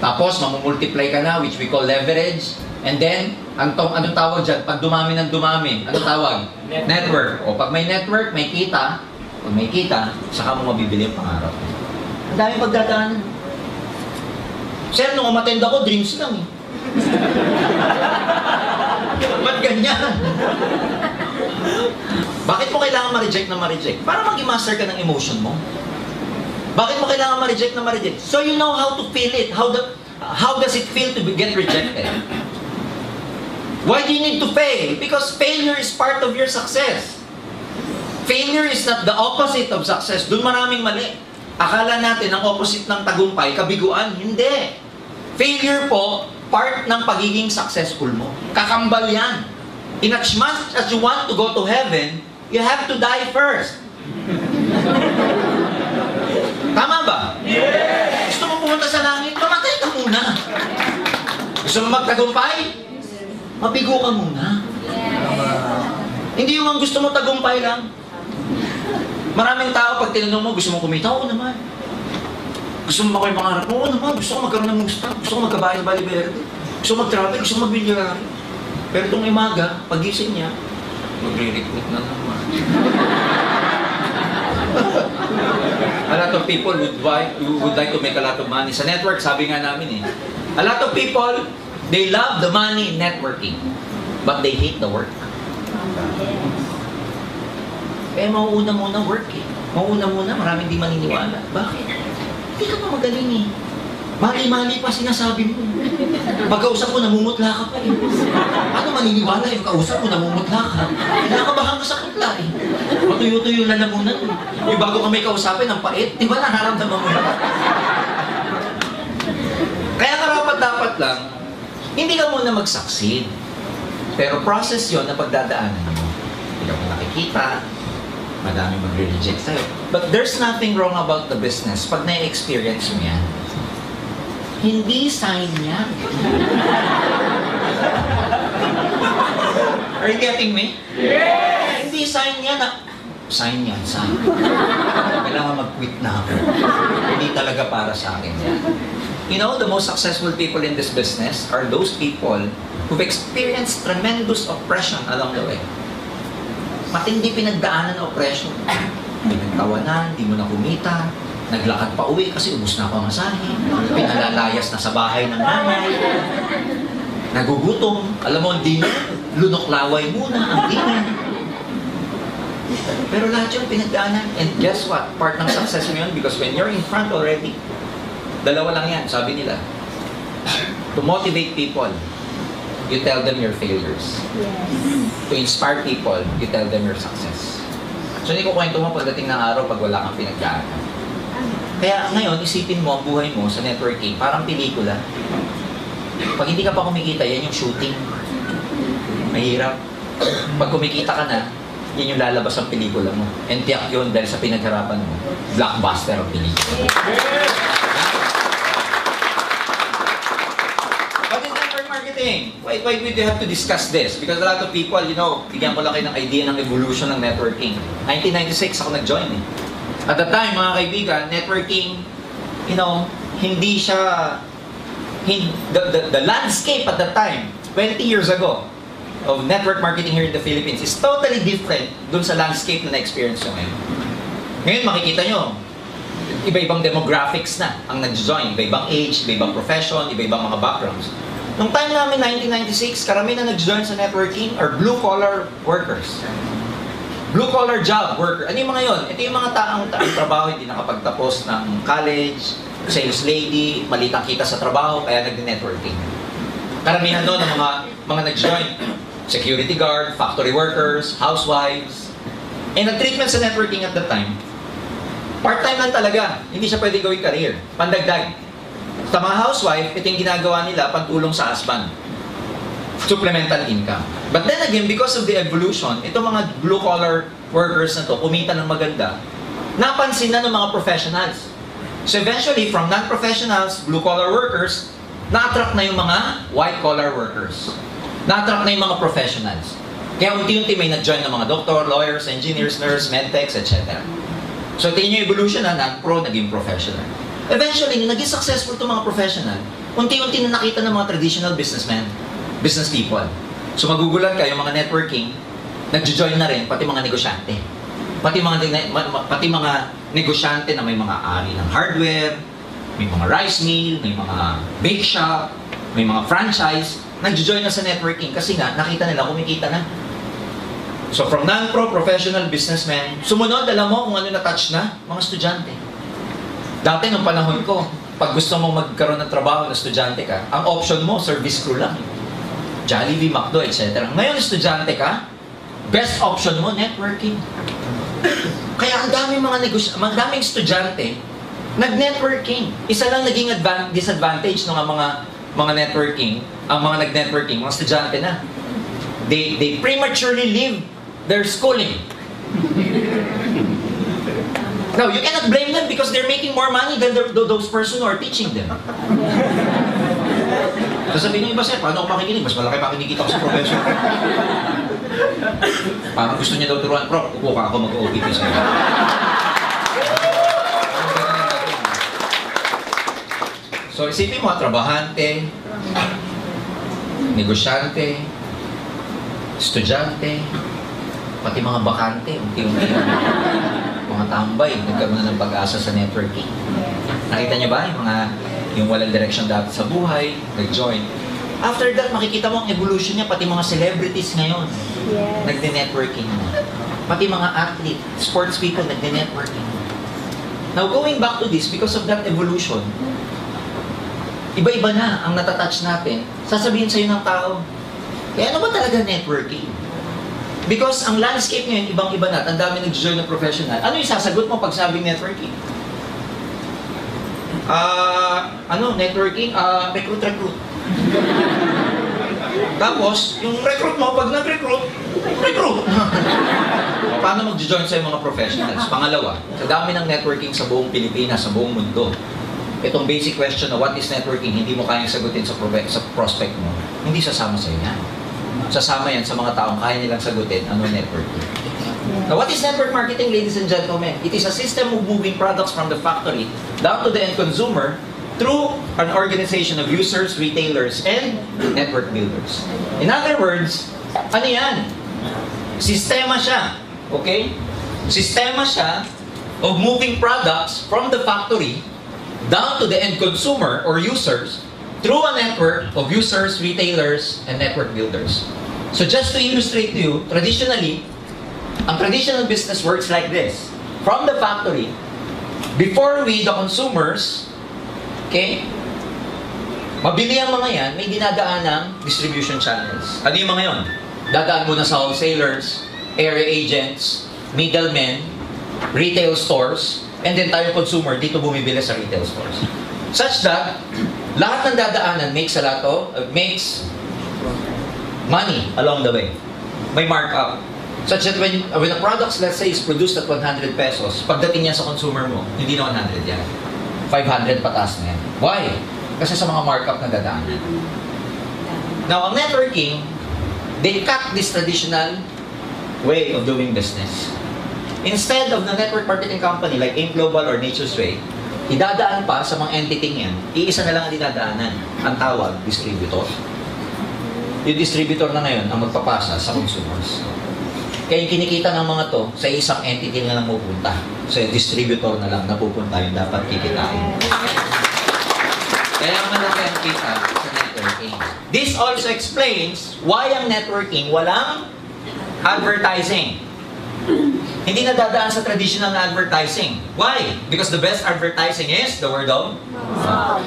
Tapos, mamumultiply ka na, which we call leverage. And then, anong tawag dyan? Pag dumami ng dumami, anong tawag? Network. Pag may network, may kita. Pag may kita, saka mo mabibili yung pangarap. Ang dami pagdadaanan. Sir, nung umattend ako, dreams lang eh. Ba't ganyan? Bakit mo kailangan ma-reject na ma-reject? Para mag-master ka ng emotion mo. Bakit mo kailangan ma-reject na ma-reject? So you know how to feel it. How does it feel to get rejected? Why do you need to fail? Because failure is part of your success. Failure is not the opposite of success. Doon maraming mali. Akala natin ang opposite ng tagumpay, kabiguan. Hindi. Failure po, part ng pagiging successful mo. Kakambal yan. In as much as you want to go to heaven, you have to die first. Tama ba? Yes! Gusto mo pumunta sa langit, mamatay ka muna. Gusto mo magtagumpay? Mabigo ka muna. Hindi yung gusto mo tagumpay lang. Maraming tao, pag tinanong mo, gusto mo kumita? Oo naman. Gusto mo makuha yung pangarap mo? Oo naman. Gusto ko magkaroon ng Mustang. Gusto ko magkabahay sa Bali Verde. Gusto ko mag-travel. Gusto ko mag-bilyarari. Pero itong imaga, pagising niya, magre-recruit na naman. A lot of people would like to make a lot of money. Sa network, sabi nga namin a lot of people, they love the money in networking, but they hate the work. Mauuna muna work Mauuna muna, maraming di maniniwala. Bakit? Hindi ka pa magaling Mali-mali pa sinasabi mo. Pagkausap mo, namumutla ka pa Ano maniniwala yung kausap mo, namumutla ka? Kinakabahan ka sa kutla Matuyo-tuyo na lamunan Yung bago ka may kausapin, ang pait. Di ba nararamdaman mo na? Kaya karapat-dapat lang, hindi ka muna mag-succeed. Pero process yon na pagdadaanan mo. Hindi ka mo nakikita, madami magre-reject sa'yo. But there's nothing wrong about the business pag na-experience mo yan. Hindi sign niya. Are you getting me? Yes! Hindi sign niya na, sign yan, sign. Kailangan mag-quit na ako. Hindi talaga para sa akin yan. You know, the most successful people in this business are those people who've experienced tremendous oppression along the way. Matindi pinagdaanan ng oppression. Pinagtawanan, di mo na kumita, naglakad pa uwi kasi ubus na ako ang asahin, pinalalayas na sa bahay ng nanay, nagugutom, alam mo, hindi na, lunok-laway muna, ang dinner. Pero lahat yung pinagdaanan, and guess what? Part ng success mo yun, because when you're in front already, dalawa lang yan, sabi nila. To motivate people, you tell them your failures. To inspire people, you tell them your success. So hindi ko kwento mo pagdating ng araw pag wala kang pinagdaanan. Kaya ngayon, isipin mo ang buhay mo sa networking, parang pelikula. Pag hindi ka pa kumikita, yan yung shooting. Mahirap. Pag kumikita ka na, yan yung lalabas ang pelikula mo. And tiyak yun dahil sa pinagharapan mo. Blockbuster ang pelikula. What is network marketing? Why would you have to discuss this? Because a lot of people, you know, bigyan ko lang kayo ng idea ng evolution ng networking. 1996 ako nag-join At the time, mga kaibigan, networking, you know, hindi siya, the landscape at the time, 20 years ago, of network marketing here in the Philippines is totally different dun sa landscape na na-experience nyo ngayon. Ngayon, makikita nyo, iba-ibang demographics na ang nag-join, iba-ibang age, iba-ibang profession, iba-ibang mga backgrounds. Nung time namin, 1996, karamihan na nag-join sa networking are blue-collar workers. Blue-collar job worker. Ano yung mga yon? Ito yung mga taong trabaho, hindi nakapagtapos ng college, sales lady, malitang kita sa trabaho, kaya nag-networking. Karamihan doon ng mga nag-join. Security guard, factory workers, housewives. And ang treatment sa networking at that time, part-time lang talaga. Hindi siya pwede gawing career. Pandagdag. Sa mga housewife, ito yung ginagawa nila, pantulong sa husband. Supplemental income. But then again, because of the evolution, itong mga blue-collar workers na to, kumita ng maganda, napansin na ng mga professionals. So eventually, from non-professionals, blue-collar workers, na-attract na yung mga white-collar workers. Na-attract na yung mga professionals. Kaya unti-unti may nag-join ng mga doctor, lawyers, engineers, nurse, medtechs, etc. So tingin nyo evolution na, non-pro, naging professional. Eventually, nung naging successful itong mga professional, unti-unti na nakita ng mga traditional businessmen, business people. So magugulat kayo, mga networking, nag-join na rin, pati mga negosyante. Pati mga negosyante na may mga ari ng hardware, may mga rice mill, may mga bake shop, may mga franchise, nag-join na sa networking kasi nga, nakita nila, kumikita na. So from non-pro professional businessmen, sumunod, alam mo kung ano na-touch na? Mga estudyante. Dati nung panahon ko, pag gusto mo magkaroon ng trabaho na estudyante ka, ang option mo, service crew lang. Jollibee, McDo, etc. Ngayon, estudyante ka, best option mo, networking. Kaya ang daming daming estudyante, nag-networking. Isa lang naging disadvantage ng mga networking, ang mga nag-networking, mga estudyante na. They prematurely leave their schooling. Now, you cannot blame them because they're making more money than those person who are teaching them. Sasabihin niyo iba, sir, paano ako makikinig? Mas malaki pa kinikita ko sa professor. Parang gusto niya daw turuan, Prof, upo ka ako mag-OPP sa'yo. So, isipin mo, trabahante, negosyante, estudyante, pati mga bakante, unti-unti mga tambay, nagkaroon na ng pag-asa sa networking. Nakita niyo ba yung walang direction dati sa buhay, nag-join. After that, makikita mo ang evolution niya, pati mga celebrities ngayon, nagde-networking na. Pati mga athlete, sports people, nagde-networking. Now, going back to this, because of that evolution, iba-iba na ang natatouch natin. Sasabihin sa'yo ng tao, kaya ano ba talaga networking? Because ang landscape ngayon, ibang-iba na. Ang dami nag-join ng professional. Ano yung sasagot mo pag sabing networking? Networking? Recruit. Tapos, yung recruit mo, pag nag-recruit. Paano mag-join sa mga professionals? Pangalawa, sa dami ng networking sa buong Pilipinas, sa buong mundo, itong basic question na what is networking, hindi mo kayang sagutin sa prospect mo, hindi sasama sa yan. Sasama yan sa mga taong kaya nilang sagutin ano networking. Now, what is network marketing, ladies and gentlemen? It is a system of moving products from the factory down to the end consumer through an organization of users, retailers, and network builders. In other words, ano yan? Sistema siya. Okay? Sistema siya of moving products from the factory down to the end consumer or users through a network of users, retailers, and network builders. So just to illustrate to you, traditionally, ang traditional business works like this. From the factory, before we, the consumers, okay, mabili ang mga yan, may dinadaan ng distribution channels. Ano yung mga yon? Dadaan muna sa wholesalers, area agents, middlemen, retail stores, and then tayo consumer, dito bumibili sa retail stores. Such that, lahat ng dadaanan makes money along the way. May markup. Such that when a product, let's say, is produced at 100 pesos, pagdating niya sa consumer mo, hindi na 100 yan. 500 pataas na yan. Why? Kasi sa mga markup na dadaanan. Now, ang networking, they cut this traditional way of doing business. Instead of the network marketing company like AIM Global or Nature's Way, idadaan pa sa mga entity yan, iisa na lang ang dinadaanan. Ang tawag, distributor. Yung distributor na ngayon ang magpapasa sa consumers. Kaya yung kinikita ng mga to, sa isang entity na lang pupunta. So yung distributor na lang napupunta yung dapat kikitain. Kaya malaki ang kita sa networking. This also explains why ang networking walang advertising. Hindi na dadaan sa traditional na advertising. Why? Because the best advertising is the word of mouth.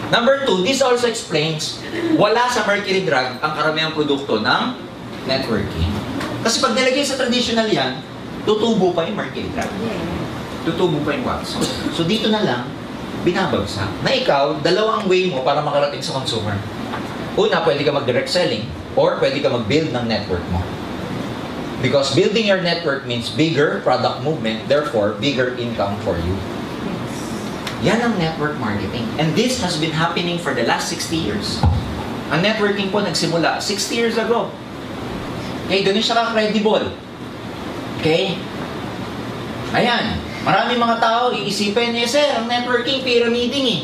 Number 2, this also explains wala sa Mercury Drug ang karamihang produkto ng networking. Kasi pag nilagay sa traditional yan, tutubo pa yung Mercury Drug. Tutubo pa yung Watson. So dito na lang, binabagsak. Na ikaw, dalawang way mo para makarating sa consumer. Una, pwede ka mag-direct selling or pwede ka mag-build ng network mo. Because building your network means bigger product movement, therefore, bigger income for you. Yan ang network marketing. And this has been happening for the last 60 years. Ang networking po nagsimula 60 years ago. Okay, ganun siya ka-credible. Okay? Ayan. Maraming mga tao iisipin, sir, ang networking, pyramiding eh.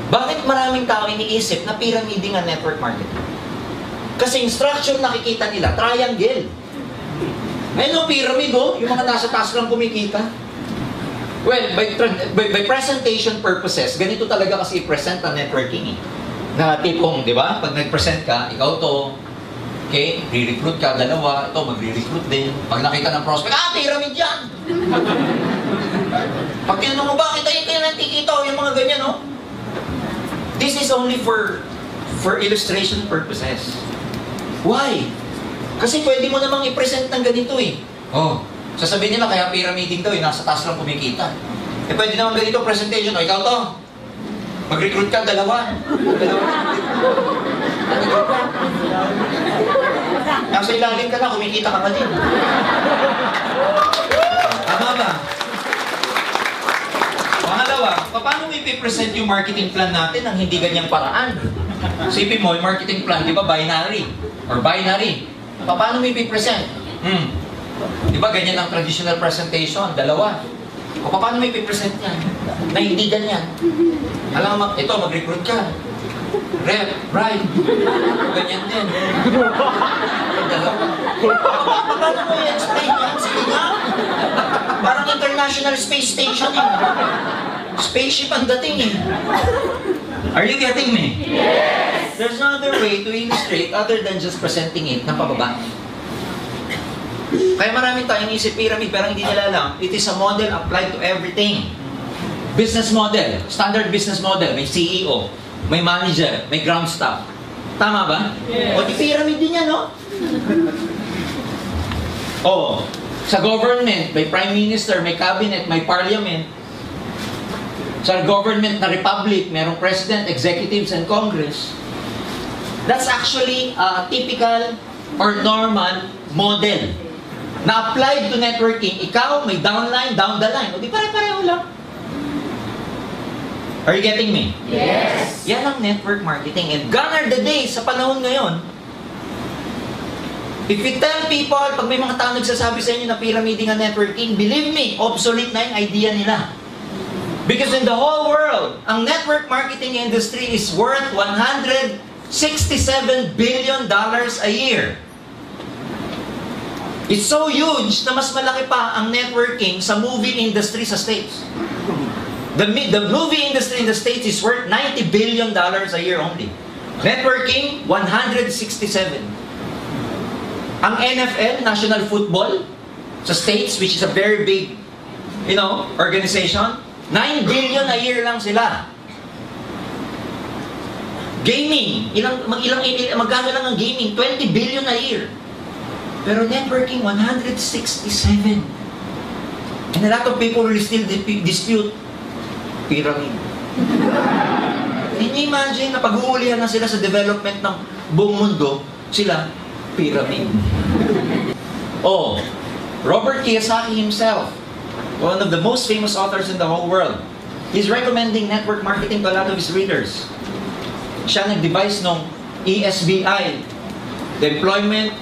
Bakit maraming tao iniisip na pyramiding ang network marketing? Kasi yung structure nakikita nila, triangle. Ngayon, pyramid yung mga nasa taas lang kumikita. Well, by presentation purposes, ganito talaga kasi i-present ang networking eh. Na tipong, di ba? Pag nag-present ka, ikaw to, okay, re-recruit ka, dalawa, ito, magre-recruit din. Pag nakita ng prospect, pyramid yan! Pag tinanong mo, bakit tayo nakikita yung mga ganyan, no? This is only for illustration purposes. Why? Kasi pwede mo namang i-present ng ganito eh. Oh, Sasabihin nila, kaya pyramiding daw, nasa taas lang kumikita. Eh, pwede naman ganito presentation. O, ikaw to. Mag-recruit ka, dalawa. Nasa ilalim ka na, kumikita ka pa din. Tama ba? Pangalawa, paano mo ipipresent yung marketing plan natin ng hindi ganyang paraan? Isipin mo, yung marketing plan, di ba binary? Or binary. Paano mo ipipresent? Di ba ganyan ang traditional presentation? Dalawa. O paano mo ipipresent yan? Na hindi ganyan. Alam mo, ito, mag-recruit ka. Rep, right. Ganyan din. Dalawa. Paano mo i-explain yan? Sige nga. Parang International Space Station eh. Spaceship ang dating eh. Are you getting me? Yes! There's no other way to illustrate other than just presenting it na pababa. Kaya maraming tayong isip pyramid pero hindi nila alam, it is a model applied to everything. Business model, standard business model, may CEO, may manager, may ground staff. Tama ba? Yes. O di pyramid din yan, no? O, sa government, may prime minister, may cabinet, may parliament. Sa government na republic, merong president, executives, and congress. That's actually a typical or normal model na applied to networking. Ikaw, may downline, down the line. O di pare-pareho lang. Are you getting me? Yes! Yan ang network marketing. And gone are the days sa panahon ngayon. If you tell people, pag may mga tao nagsasabi sa inyo na pyramiding ang networking, believe me, obsolete na yung idea nila. Because in the whole world, ang network marketing industry is worth $167 billion a year. It's so huge na mas malaki pa ang networking sa movie industry sa States. The movie industry in the States is worth $90 billion a year only. Networking, 167. Ang NFL, National Football, sa States, which is a very big, organization, 9 billion a year lang sila. Gaming, magkano lang ang gaming? 20 billion a year. Pero networking, 167. And a lot of people will still dispute pyramid. Can you imagine na pag-uulihan na sila sa development ng buong mundo, sila, pyramid. Oh, Robert Kiyosaki himself, one of the most famous authors in the whole world, he's recommending network marketing to a lot of his readers. Siya nag-devise ng ESBI, the Employment,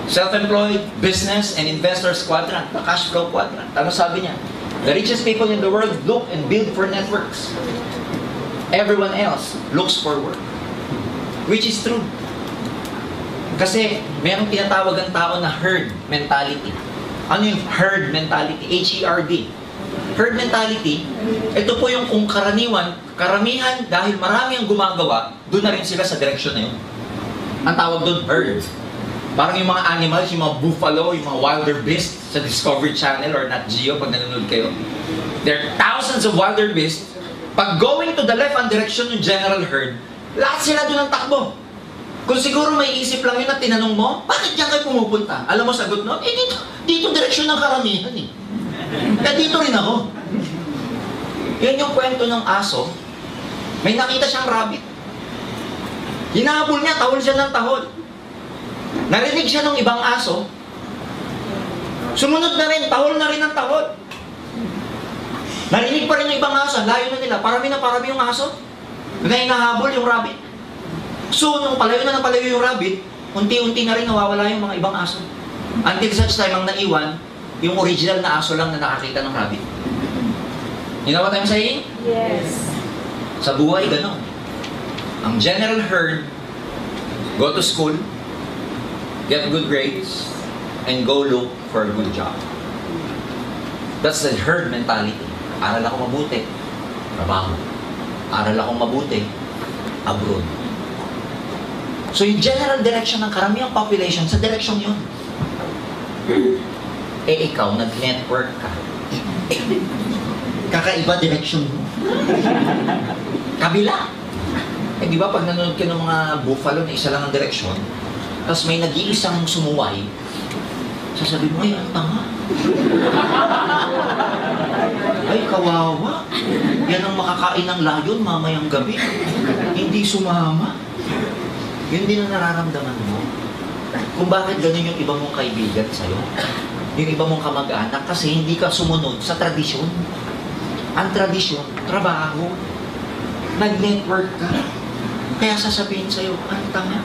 Self-Employed, Business, and Investors Quadrant, the Cash Flow Quadrant. Ano sabi niya? The richest people in the world look and build for networks. Everyone else looks for work. Which is true. Kasi mayroong tinatawag ang tao na herd mentality. Ano yung herd mentality? H-E-R-D. Herd mentality, ito po yung kung karamihan dahil marami ang gumagawa, doon na rin sila sa direction na yun. Ang tawag doon, herd. Parang yung mga animals, yung mga buffalo, yung mga wildebeest sa Discovery Channel or Nat Geo pag nanonood kayo. There are thousands of wildebeest. Pag going to the left ang direction ng general herd, lahat sila doon ang takbo. Kung siguro may isip lang yun at tinanong mo, bakit diyan kayo pumupunta? Alam mo sagot nun? Dito direksyon ng karamihan eh. Kaya dito rin ako. Yan yung kwento ng aso. May nakita siyang rabbit. Hinahabol niya, tahol siya ng tahol. Narinig siya ng ibang aso. Sumunod na rin, tahol na rin ang tahol. Narinig pa rin ng ibang aso, layo na nila. Parami yung aso. Na hinahabol yung rabbit. So, nung palayo na palayo yung rabbit, unti-unti na rin nawawala yung mga ibang aso. Until such time, ang naiwan, yung original na aso lang na nakakita ng rabbit. You know what I'm saying? Yes. Sa buhay, gano'n. Ang general herd, go to school, get good grades, and go look for a good job. That's the herd mentality. Aral ako mabuti, trabaho. Aral ako mabuti, abroad. So yung general direction ng karamihang population, sa direction yun. Eh ikaw, nag-network ka. Kakaiba direction mo. Kabila. Eh di ba pag nanonood ka ng mga buffalo na isa lang ang direksyon, tapos may nag-iisang sumuway, Sasabihin mo, ay, ang tanga. Ay, kawawa. Yan ang makakain ng layon mamayang gabi. Hindi sumama. Yun din ang nararamdaman mo. Kung bakit ganun yung iba mong kaibigan sa'yo. Yung iba mong kamag-anak kasi hindi ka sumunod sa tradisyon. Ang tradisyon, trabaho. Nag-network ka. Kaya sasabihin sa'yo, ang tanga.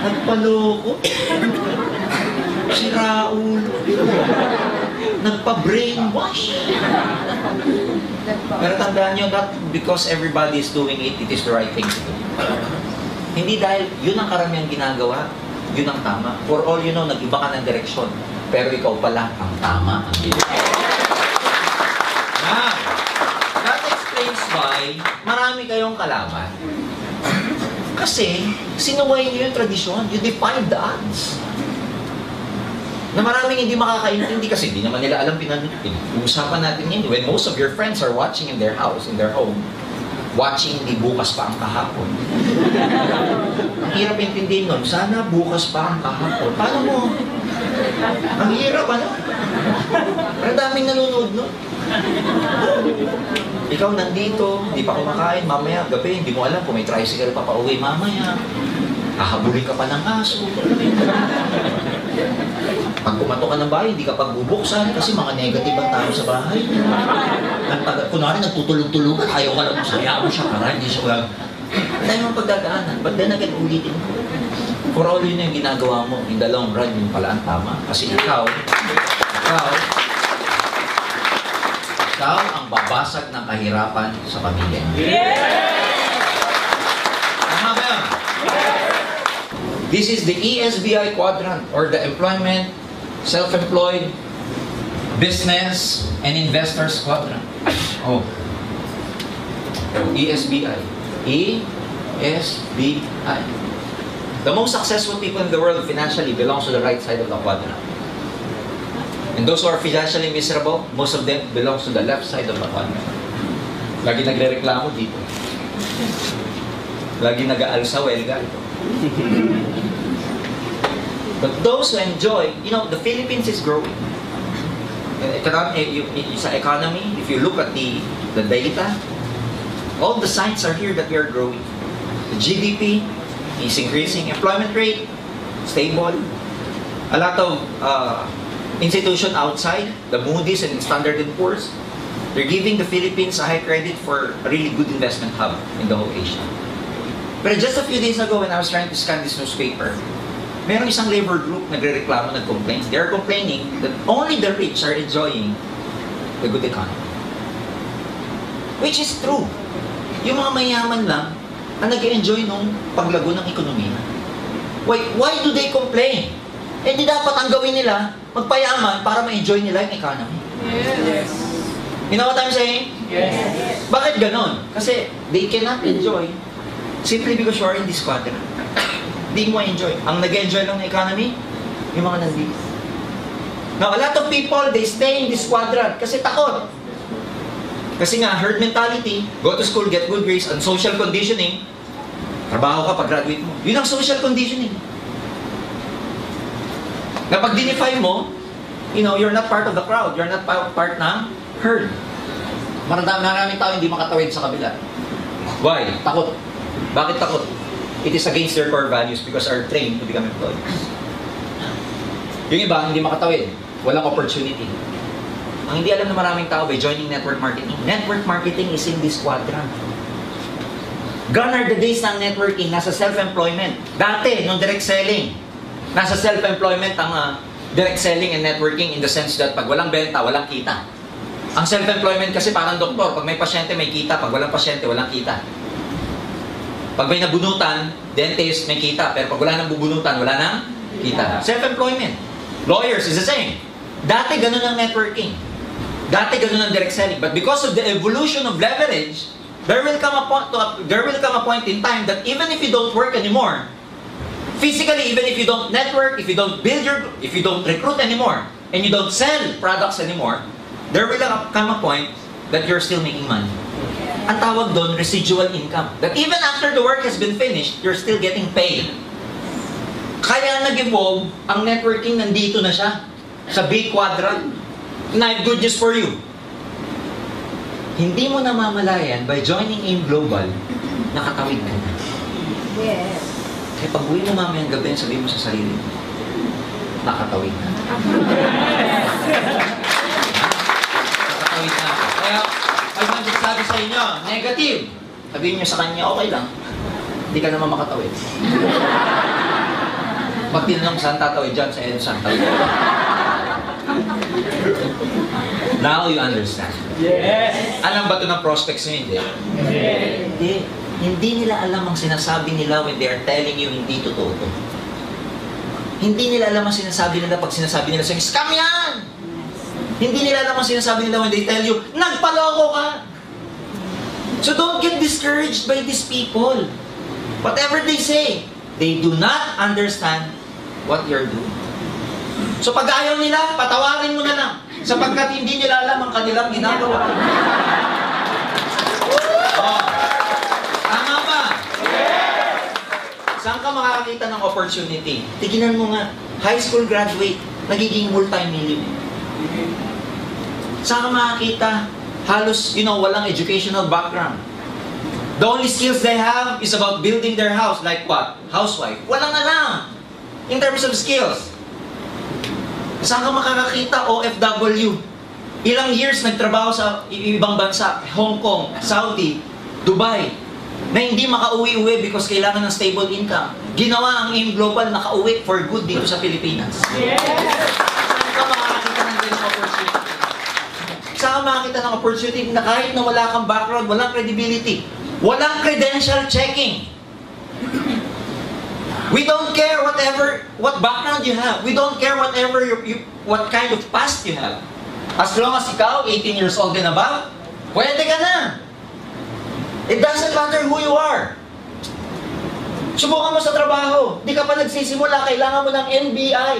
Nagpaloko. Si Raul. Nagpa-brainwash. Pero tandaan nyo, not because everybody is doing it, it is the right thing to do. Hindi dahil yun ang karamihan ginagawa, yun ang tama. For all you know, nag-iba ka ng direksyon. Pero ikaw pala ang tama. Now, that explains why marami kayong kalaban. Kasi, sinuway niyo yung tradisyon. You defied the odds. Na maraming hindi makakaintindi kasi hindi naman nila alam pinag-uusapan natin yan. When most of your friends are watching in their house, in their home, watching hindi bukas pa ang kahapon. Ang hirap intindihin nun, sana bukas pa ang kahapon. Paano mo? Ang hirap, ano? Ang daming nanonood nun. Ikaw nandito, hindi pa kumakain, mamaya, gabi, hindi mo alam kung may tricycle pa pauwi mamaya. Hahabulin ka pa ng aso. Pag kumato ka ng bahay, hindi ka pagbubuksan kasi mga negative ang tao sa bahay. Kunwari, nagtutulog-tulog, ayaw ka lang, saya mo siya, para hindi siya wala. Dahil mong pagdadaanan, but then again, ulitin mo. For all yun yung ginagawa mo, in the long run, yun pala ang tama. Kasi ikaw ang babasag ng kahirapan sa pamilya. Tama ba yan? This is the ESBI quadrant, or the Employment, Self-Employed, Business, and Investors quadrant. Oh. ESBI. ESBI. The most successful people in the world financially belongs to the right side of the quadrant. And those who are financially miserable, most of them belongs to the left side of the quadrant. Lagi nagre-reklamo dito. Lagi nag-aalsa welga. But those who enjoy, you know, the Philippines is growing. Sa economy, if you look at the data, all the signs are here that we are growing. The GDP is increasing. Employment rate, stable. A lot of institution outside, the Moody's and Standard & Poor's, they're giving the Philippines a high credit for a really good investment hub in the whole Asia. But just a few days ago when I was trying to scan this newspaper, merong isang labor group nagre-reklamo, nag-complain. They're complaining that only the rich are enjoying the good economy. Which is true. Yung mga mayaman lang ang nag-enjoy nung paglago ng ekonomiya. Why do they complain? Eh di dapat ang gawin nila, magpayaman para ma-enjoy nila yung economy. Yes. You know what I'm saying? Yes. Bakit ganon? Kasi they cannot enjoy simply because you are in this quadrant. Hindi mo enjoy. Ang nag-enjoy lang ng economy, yung mga nandito. Now, a lot of people, they stay in this quadrant kasi takot. Kasi nga, herd mentality, go to school, get good grades, and social conditioning, trabaho ka pag-graduate mo. Yun ang social conditioning. Na pag dinify mo, you know, you're not part of the crowd. You're not part ng herd. Maraming tao hindi makatawid sa kabila. Why? Takot. Bakit takot? It is against their core values because are trained to become employees. Yung iba, hindi makatawid. Walang opportunity. Ang hindi alam na maraming tao by joining network marketing. Network marketing is in this quadrant. Gone are the days ng networking, nasa self-employment. Dati, nung direct selling, nasa self-employment ang direct selling and networking in the sense that pag walang benta, walang kita. Ang self-employment kasi parang doktor, pag may pasyente, may kita. Pag walang pasyente, walang kita. Pag may nabunutan, dentist, may kita. Pero pag wala nang bubunutan, wala nang kita. Self-employment. Lawyers is the same. Dati ganun ang networking. Dati ganun ang direct selling. But because of the evolution of leverage, there will come a point in time that even if you don't work anymore, physically, even if you don't network, if you don't recruit anymore, and you don't sell products anymore, there will come a point that you're still making money. Ang tawag doon, residual income. That even after the work has been finished, you're still getting paid. Kaya nag-evolve, ang networking nandito na siya, sa big quadrant. And I have good news for you. Hindi mo namamalayan, by joining AIM Global, nakatawid ka na. Yes. Kaya pag uwi mo mamayang gabi, sabihin mo sa sarili mo, nakatawid na. Nakatawid na. Kaya, pag magsasabi sa inyo, negative, sabihin nyo sa kanya, okay lang. Hindi ka naman makatawid. Pag tinanong saan tatawid dyan, sa Edo saan tawid. Now you understand. Yes! Alam ba ito ng prospects nyo? Hindi. Hindi. Hindi nila alam ang sinasabi nila when they are telling you hindi totoo to. Hindi nila alam ang sinasabi nila pag sinasabi nila sa'yo, scam yan! Hindi nila alam ang sinasabi nila when they tell you, nagpaloko ka! So don't get discouraged by these people. Whatever they say, they do not understand what you're doing. So pag ayaw nila, patawarin mo na lang. Sapagkat hindi nila alam ang kanilang ginagawa. Oh. Tama ba? Saan ka makakakita ng opportunity? Tignan mo nga, high school graduate, nagiging multi-millionaire. Saan ka makakita? Halos, walang educational background. The only skills they have is about building their house. Like what? Housewife. Walang alam. In terms of skills. Saan ka makakakita? OFW. Ilang years nagtrabaho sa ibang bansa. Hong Kong, Saudi, Dubai. Na hindi makauwi-uwi because kailangan ng stable income. Ginawa ang AIM Global, nakauwi for good dito sa Pilipinas. Yes! Saan ka makakakita ng ganung opportunity? Saan ka makakita ng opportunity na kahit na wala kang background, walang credibility, walang credential checking. We don't care what background you have. We don't care what kind of past you have. As long as ikaw, 18 years old and above, pwede ka na. It doesn't matter who you are. Subukan mo sa trabaho. Di ka pa nagsisimula, kailangan mo ng NBI,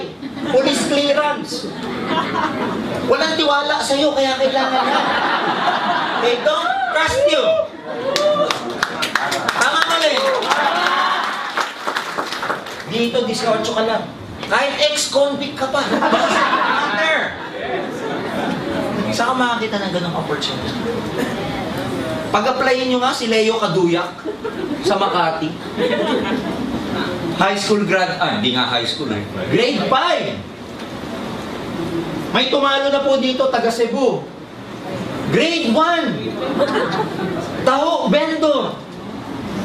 police clearance. Walang tiwala sa'yo, kaya kailangan na. They don't trust you. Tama mali. Dito, 18 ka lang. Kahit ex-convict ka pa. Doesn't matter. Saan ka makakita ng ganong opportunity? Pag-applyin nyo nga si Leo Kaduyak sa Makati. High school hindi nga high school eh. Grade 5. May tumalo na po dito, taga Cebu. Grade 1. Taho, vendor.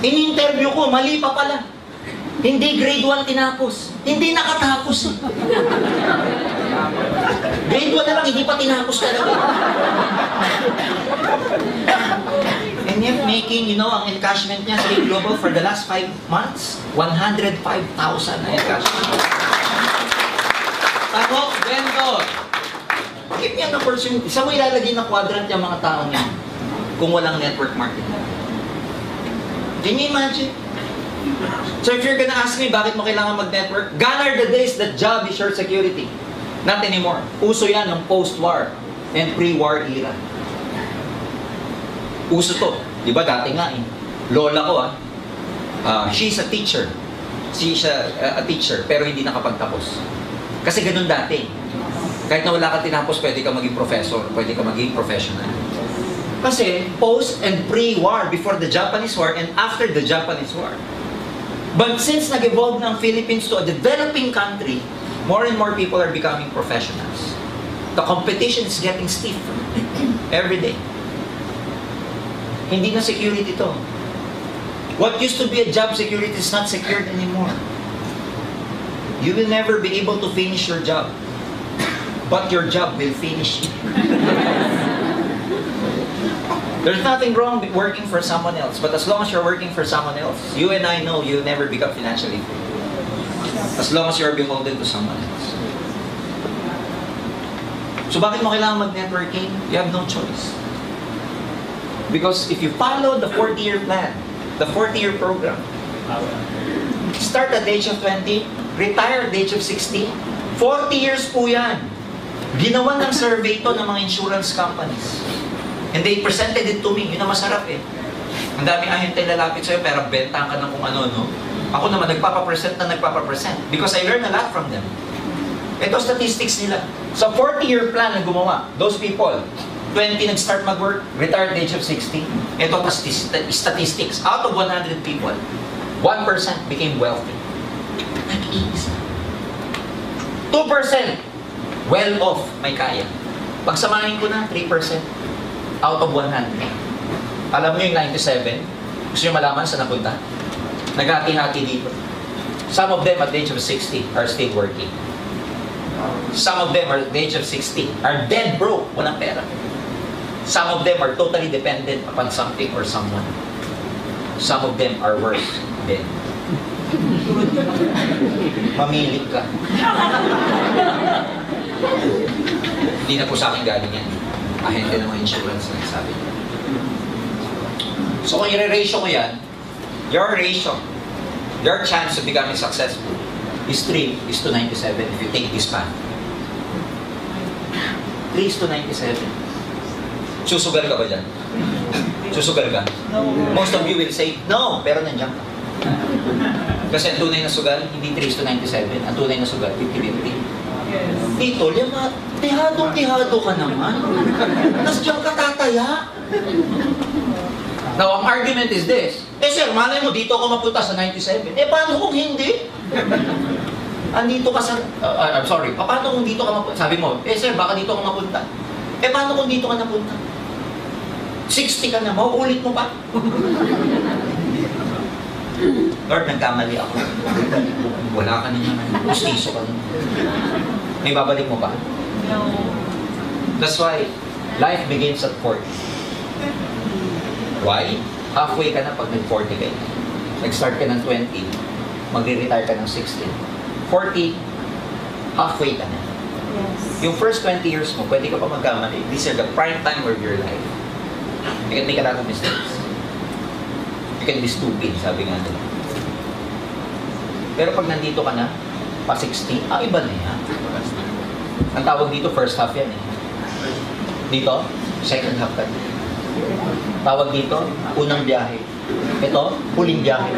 In-interview ko, mali pa pala. Hindi grade 1 tinapos. Hindi nakatapos. Grade 1 na lang, hindi pa tinapos talaga. And yet making, ang encashment niya sa AIM Global for the last 5 months, 105,000 na encashment. Taho, vendor. Give me an opportunity. Saan mo ilalagay na quadrant yung mga tao niya kung walang network marketing? Can you imagine? So if you're gonna ask me, bakit mo kailangan mag-network? Gone are the days that job is your security. Not anymore. Uso yan ng post-war and pre-war era. Uso to. Di ba dati nga eh. Lola ko she's a teacher. She's a teacher pero hindi nakapagtapos. Kasi ganun dati. Kahit na wala ka tinapos, pwede ka maging professor, pwede ka maging professional. Kasi post and pre-war, before the Japanese War and after the Japanese War. But since nag-evolve ng Philippines to a developing country, more and more people are becoming professionals. The competition is getting stiff every day. Hindi na security to. What used to be a job security is not secured anymore. You will never be able to finish your job. But your job will finish you. There's nothing wrong with working for someone else, but as long as you're working for someone else, you and I know you'll never become financially free. As long as you're beholden to someone else. So bakit mo kailangan mag-networking? You have no choice. Because if you follow the 40-year plan, the 40-year program, start at the age of 20, retire at the age of 60, 40 years po yan. Ginawa ng survey to ng mga insurance companies. And they presented it to me. Yun ang masarap eh. Ang daming ahente lalapit sa'yo, pero bentahan ka ng kung ano, no? Ako naman, nagpapapresent because I learn a lot from them. Ito statistics nila. Sa 40-year plan na gumawa, those people, 20 nag-start mag-work, retired age of 60. Ito statistics. Out of 100 people, 1% became wealthy. Nag-iisa. 2% well-off, may kaya. Pagsamahin ko na, 3% out of 100. Alam nyo yung 97? Gusto nyo malaman sa napunta? Naghati-hati dito. Some of them at the age of 60 are still working. Some of them at the age of 60 are dead broke, walang pera. Some of them are totally dependent upon something or someone. Some of them are worse dead. Mamili ka. Hindi na po sa akin galing yan. Ahente ng mga insurance na sabi niya. So kung i-ratio ko yan, your ratio, your chance of becoming successful is 3:97 if you take this path. 3:97. Susugal ka ba dyan? Susugal ka? No. Most of you will say, no, pero nandiyan ka. Kasi ang tunay na sugal, hindi 3:97. Ang tunay na sugal, 50-50. Yes. Tito, lima, tihado ka naman. Tapos diyan ka tataya. Now, ang argument is this. Sir, malay mo, dito ako mapunta sa 97. Paano kung hindi? Andito ka sa... I'm sorry. Paano kung dito ka mapunta? Sabi mo, sir, baka dito ka mapunta. Paano kung dito ka napunta? 60 ka na, mauulit mo pa? Lord, nagkamali ako. Wala ka na naman. Gustiso ka na. May babalik mo pa? No. That's why life begins at 40. Why? Halfway ka na pag nag-40 ka. Nag-start ka ng 20, magre-retire ka ng 16. 40, halfway ka na. Yes. Yung first 20 years mo, pwede ka pa magkamali. These are the prime time of your life. You can make a lot of mistakes. You can be stupid, sabi nga nila. Pero pag nandito ka na, pa 60, iba na yan. Ang tawag dito, first half yan eh. Dito, second half ka. Tawag dito, unang biyahe. Ito, huling biyahe.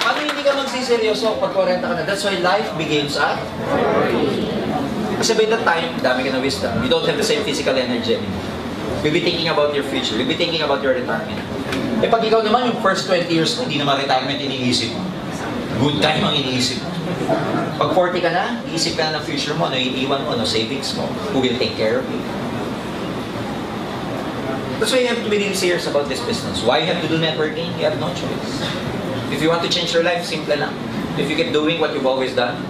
Paano hindi ka magsiseryoso pag 40 ka na? That's why life begins at 40. Kasi by that time, dami ka na wisdom. You don't have the same physical energy anymore. You'll be thinking about your future. You'll be thinking about your retirement. Pag ikaw naman, yung first 20 years mo, hindi naman retirement iniisip mo. Good time ang iniisip mo. Pag 40 ka na, iisip ka na ng future mo, ano iiwan mo, ano savings mo, who will take care of you. That's why you have to be really serious about this business. Why you have to do networking? You have no choice. If you want to change your life, simple lang. If you keep doing what you've always done,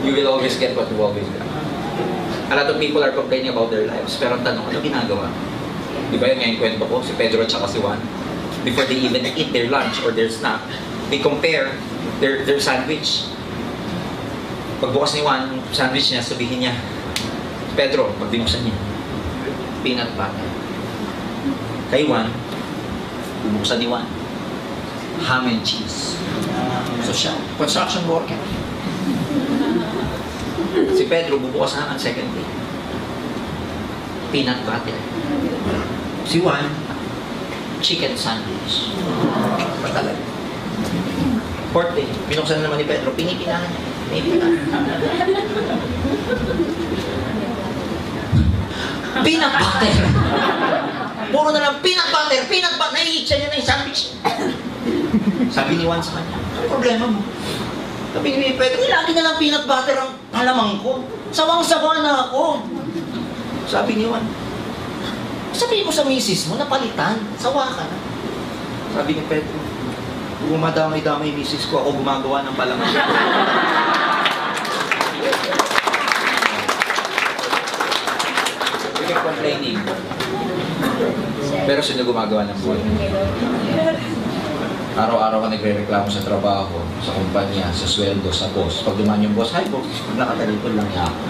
you will always get what you've always done. A lot of people are complaining about their lives, pero ang tanong, ano ginagawa? Di ba yun nga yung kwento ko, si Pedro at saka si Juan? Before they even eat their lunch or their snack, they compare their sandwich. Pagbukas ni Juan, sandwich niya, sabihin niya, Pedro, pagbinusan niya, peanut butter. Kay Juan, bubuksan ni Juan, ham and cheese. So siya, construction worker. Si Pedro, bubukas na ang second day. Peanut butter. Si Juan, chicken sandwich. Patalag. Fourth day, binuksan naman ni Pedro, pinipinahan niya. Peanut butter! Puro na lang, peanut butter! Naiit siya niya na yung sandwich. Sabi ni Juan sa kanya, ano problema mo? Sabi ni Pedro, lagi na lang peanut butter ang halamang ko. Sawang-sawa na ako. Sabi ni Juan, sabihin mo sa misis mo, napalitan. Sawa ka na. Sabi ni Pedro, gumadamay-damay misis ko, ako gumagawa ng palamang. You're complaining. Pero sino gumagawa ng buhay? Araw-araw ka nagre-reklamo sa trabaho, sa kumpanya, sa sweldo, sa boss. Pag dumaan yung boss, hi boss, nakatalikod lang niya ako.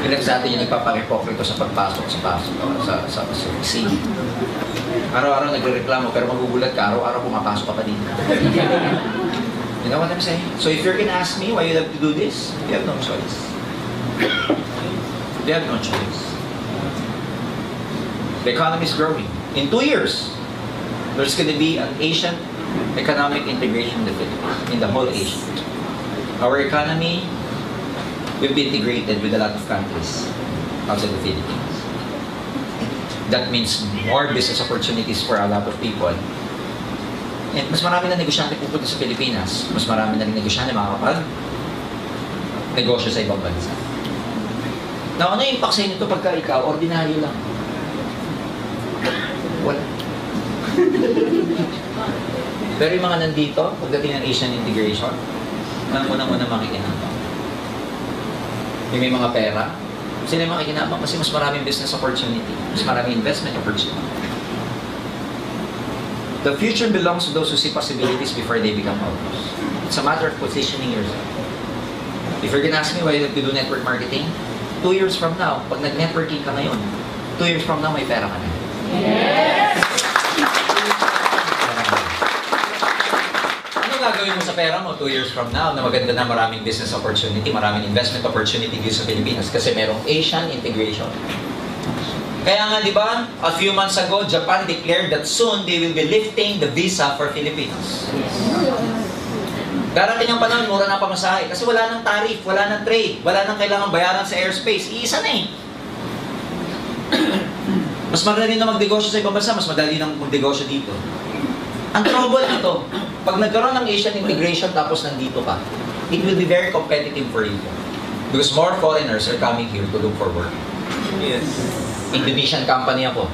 Ilan sa atin yung nagpaparepokrito sa pagpasok sa scene. Araw-araw nagre-reklamo, pero magugulat ka, araw-araw pumapasok ka pa dito. You know what I'm saying? So if you're gonna ask me why you have to do this, you have no choice. You have no choice. The economy is growing. In 2 years, there's going to be an Asian economic integration in the Philippines, in the whole Asia. Our economy will be integrated with a lot of countries outside the Philippines. That means more business opportunities for a lot of people. And mas marami na negosyante pupunta sa Pilipinas. Mas marami na rin negosyante makakapag-negosyo sa ibang bansa. Now, ano yung impact sa inyo ito pagka ikaw, ordinaryo lang? Wala. Pero yung mga nandito, pagdating ng Asian integration, ang unang-una makikinabang. Yung may mga pera, sila yung makikinabang kasi mas maraming business opportunity, mas maraming investment opportunity. The future belongs to those who see possibilities before they become outlaws. It's a matter of positioning yourself. If you're gonna ask me why you do network marketing, 2 years from now, pag nag-networking ka ngayon, 2 years from now, may pera ka na. Yes! Ano gagawin mo sa pera mo 2 years from now na maganda na maraming business opportunity, maraming investment opportunity dito sa Pilipinas kasi merong Asian integration. Kaya nga, di ba, a few months ago, Japan declared that soon they will be lifting the visa for Filipinos. Darating ang panahon, mura na pamasahe. Kasi wala nang tariff, wala nang trade, wala nang kailangan bayaran sa airspace. Iisa na eh. Mas madali na magnegosyo sa ibang bansa, mas madali na magnegosyo dito. Ang trouble nito, pag nagkaroon ng Asian integration tapos nandito ka, it will be very competitive for you. Because more foreigners are coming here to look for work. Yes. Indonesian company ako.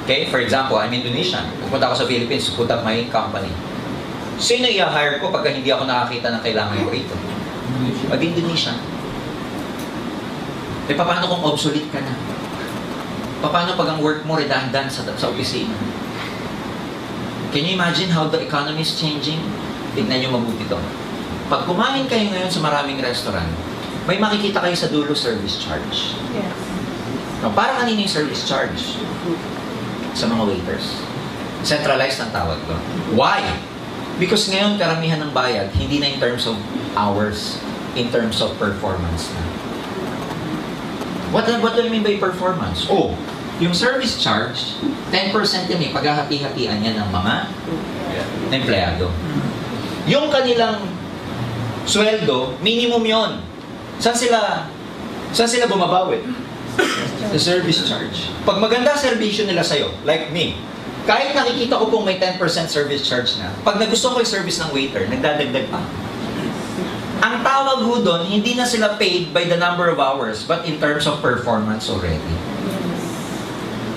Okay, for example, I'm Indonesian. Pupunta ako sa Philippines, put up my company. Sino i-hire ko pagka hindi ako nakakita ng kailangan ko rito? Pag Indonesian. Eh, paano kung obsolete ka na? Paano pag ang work mo redundant sa opisina? Can you imagine how the economy is changing? Tignan nyo mabuti to. Pag kumain kayo ngayon sa maraming restaurant, may makikita kayo sa dulo service charge. Yes. No, para kanina yung service charge? Sa mga waiters. Centralized ang tawag ko. Why? Because ngayon karamihan ng bayad, hindi na in terms of hours, in terms of performance na. What do you mean by performance? Oh, yung service charge, 10% yan eh, paghahati-hatian yan ng mga empleyado. Yung kanilang sweldo, minimum yon. Saan sila bumabawi? The service charge. Pag maganda servisyo nila sa'yo, like me, kahit nakikita ko pong may 10% service charge na, pag nagustuhan ko yung service ng waiter, nagdadagdag pa. Ang tawag ho doon, hindi na sila paid by the number of hours, but in terms of performance already.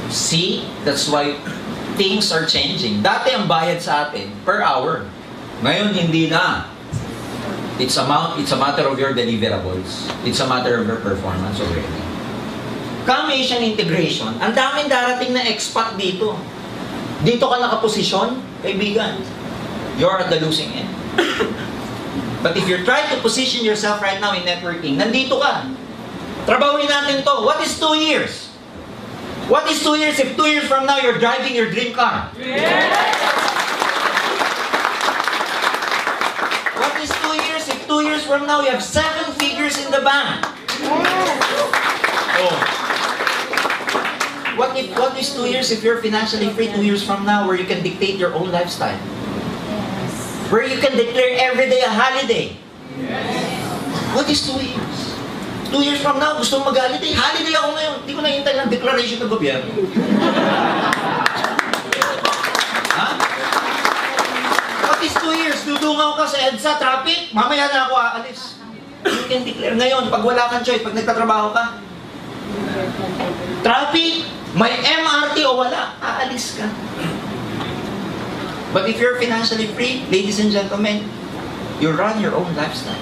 See? That's why things are changing. Dati ang bayad sa atin, per hour. Ngayon, hindi na. It's a matter of your deliverables. It's a matter of your performance already. Come Asian integration, ang daming darating na expat dito. Dito ka nakaposisyon, kaibigan. You're at the losing end. But if you're trying to position yourself right now in networking, nandito ka. Trabahuin natin to. What is 2 years? What is 2 years if 2 years from now you're driving your dream car? Yes! What is 2 years if 2 years from now you have 7 figures in the bank? Oh. What is 2 years if you're financially free 2 years from now where you can dictate your own lifestyle? Where you can declare every day a holiday? What is 2 years? 2 years from now, gusto mo mag-holiday? Holiday ako ngayon. Hindi ko nahintay ng declaration ng gobyerno. Ha? What is 2 years? Dudungaw ka sa EDSA, traffic, mamaya na ako aalis. You can declare ngayon, pag wala kang choice, pag nagtatrabaho ka, traffic, may MRT o wala, aalis ka. But if you're financially free, ladies and gentlemen, you run your own lifestyle.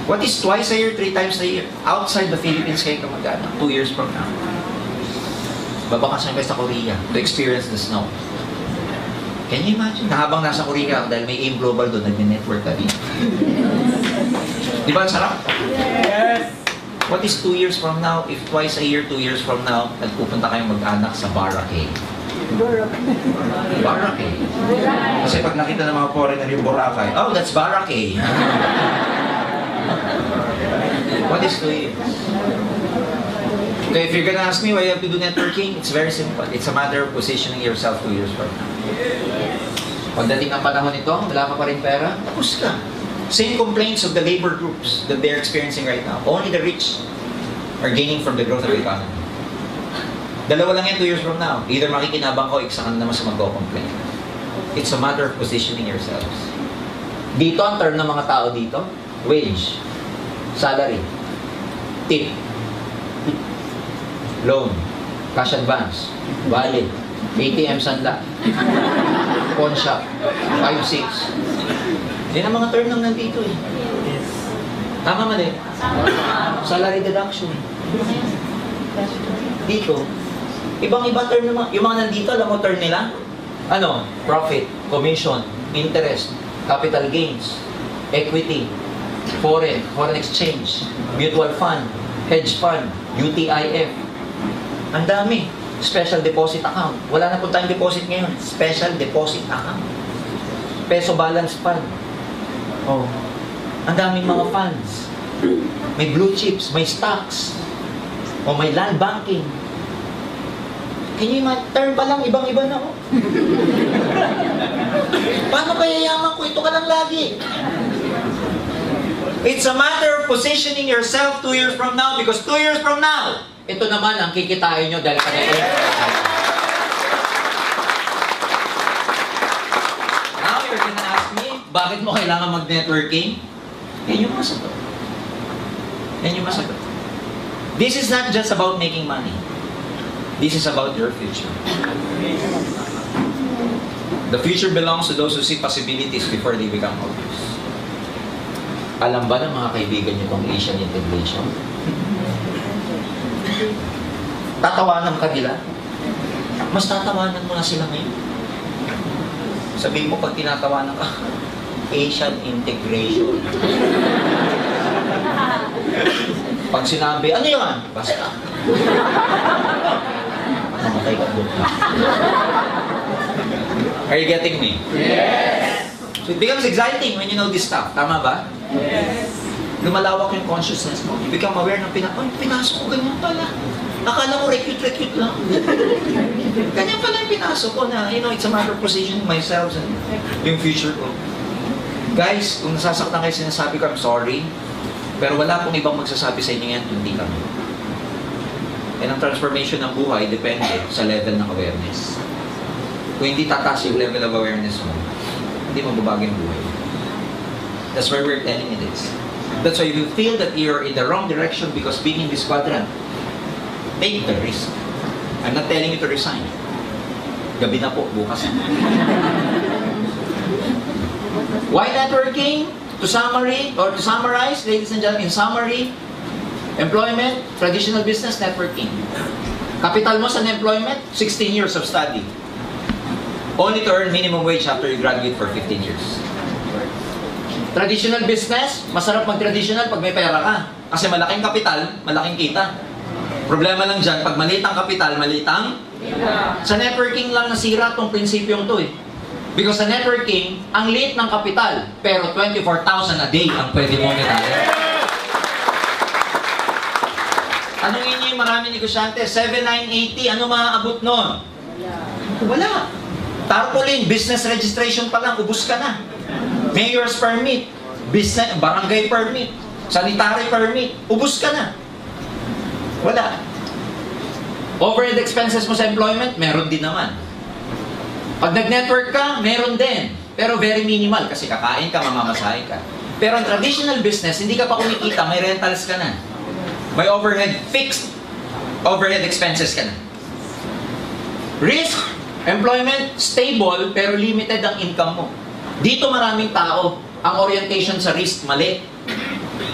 What is twice a year, 3 times a year? Outside the Philippines kayo kamagana, 2 years from now. Babakasyon kayo sa Korea to experience the snow. Can you imagine? Na habang nasa Korea, dahil may AIM Global doon, nag-network ka din. Di ba ang sarap? Yes! What is 2 years from now? If twice a year, 2 years from now, nagpupunta kayong mag-anak sa Boracay. Boracay. Kasi pag nakita ng mga foreigner yung Boracay, oh, that's Boracay. What is 2 years? Okay, if you're gonna ask me why you have to do networking, it's very simple. It's a matter of positioning yourself 2 years from now. Pagdating ng panahon nito, wala ka pa rin pera, tapos ka. Same complaints of the labor groups that they're experiencing right now. Only the rich are gaining from the growth of the economy. Dalawa lang yan 2 years from now. Either makikinabang ko, isa ka na naman sa magko-complain. It's a matter of positioning yourselves. Dito, ang term ng mga tao dito, wage, salary, tip, loan, cash advance, valid, ATM sanda, pawn shop, 5-6. Yan ang mga term nang nandito eh. Tama mali? Salary deduction. Dito, ibang-iba term naman. Yung mga nandito, alam mo term nila? Ano? Profit, commission, interest, capital gains, equity, foreign exchange, mutual fund, hedge fund, UTIF. Ang dami. Special deposit account. Wala na po tayong deposit ngayon. Special deposit account. Peso balance fund. Oh. Ang daming mga funds. May blue chips, may stocks. O may land banking. Can you imagine? Term pa lang, ibang-iba na oh. Paano kaya yaman ko? Ito ka lang lagi. It's a matter of positioning yourself 2 years from now because 2 years from now, ito naman ang kikitain nyo dahil kanina. Now you're gonna ask me, bakit mo kailangan mag-networking? Yan yung masagot. Yan yung masagot. This is not just about making money. This is about your future. The future belongs to those who see possibilities before they become obvious. Alam ba ng mga kaibigan niyo itong Asian integration? Tatawanan ka nila? Mas tatawanan mo na sila ngayon. Sabihin mo pag tinatawanan ka, Asian integration. Pag sinabi, ano yun? Basta. Mamatay ka doon. Are you getting me? Yes. So it becomes exciting when you know this stuff. Tama ba? Yes. Lumalawak yung consciousness mo. You become aware ng pinasok ko ganyan pala. Akala ko recute lang. Ganyan pala yung pinasok ko na, you know, it's a matter of positioning myself and yung future ko. Guys, kung nasasaktan kayo sinasabi ko, I'm sorry. Pero wala pong ibang magsasabi sa inyo yan, hindi kami. And ang transformation ng buhay depende sa level ng awareness. Kung hindi tataas yung level of awareness mo, hindi magbabago yung buhay. That's why we're telling you this. That's why you feel that you're in the wrong direction because being in this quadrant, take the risk. I'm not telling you to resign. Gabi na po, bukas. Why networking? To summarize, ladies and gentlemen, in summary, employment, traditional business, networking. Capital mo sa employment, 16 years of study. Only to earn minimum wage after you graduate for 15 years. Traditional business, masarap mag-traditional pag may pera ka. Kasi malaking kapital, malaking kita. Problema lang dyan, pag maliit ang kapital, maliit ang sa networking lang nasira tong prinsipyong to eh. Because sa networking, ang liit ng kapital, pero 24,000 a day ang pwede mong itali. Tanungin niyo yung maraming negosyante, 7,980, ano maaabot nun? Wala. Tarpaulin, business registration pa lang, ubus ka na. Mayor's permit, business, barangay permit, sanitary permit, ubus ka na. Wala. Overhead expenses mo sa employment, meron din naman. Pag nag-network ka, meron din. Pero very minimal kasi kakain ka, mamamasahe ka. Pero ang traditional business, hindi ka pa kumikita, may rentals ka na. May overhead, fixed overhead expenses ka na. Risk, employment, stable, pero limited ang income mo. Dito maraming tao, ang orientation sa risk, mali.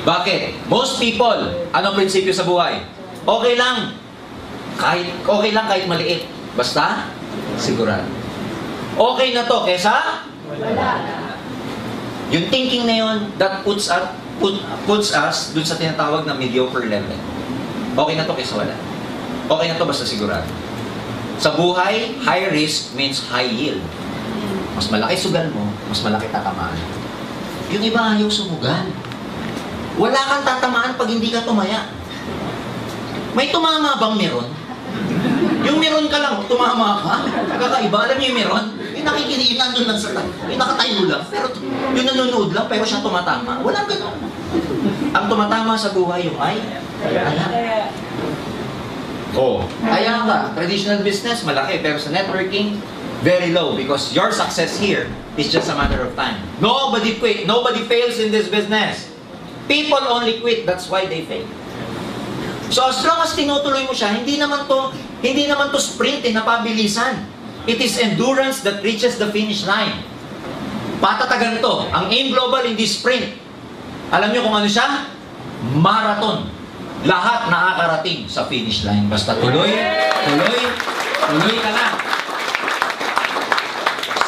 Bakit? Most people, anong prinsipyo sa buhay? Okay lang kahit maliit. Basta, sigurado. Okay na to, kesa? Wala. Yung thinking na yun, that puts us dun sa tinatawag na mediocre level. Okay na to, kesa wala. Okay na to, basta sigurado. Sa buhay, high risk means high yield. Mas malaki sugal mo, mas malaki tatamaan. Yung iba ayaw sumugal. Wala kang tatamaan pag hindi ka tumaya. May tumama bang meron? Yung meron ka lang, tumama ka. Kakaiba, alam niyo yung meron? Yung nakikinig, yung nandun lang sa yung nakatayo lang, pero yung nanonood lang, pero siya tumatama. Walang ganun. Ang tumatama sa buhay yung ay, ayan. Oh, kaya ka, traditional business, malaki, pero sa networking, very low because your success here is just a matter of time. Nobody quit, nobody fails in this business. People only quit, that's why they fail. So as long as tinutuloy mo siya, hindi naman to sprint napabilisan. It is endurance that reaches the finish line. Patatagan to. Ang AIM Global hindi sprint. Alam niyo kung ano siya? Marathon. Lahat nakakarating sa finish line. Basta tuloy ka lang.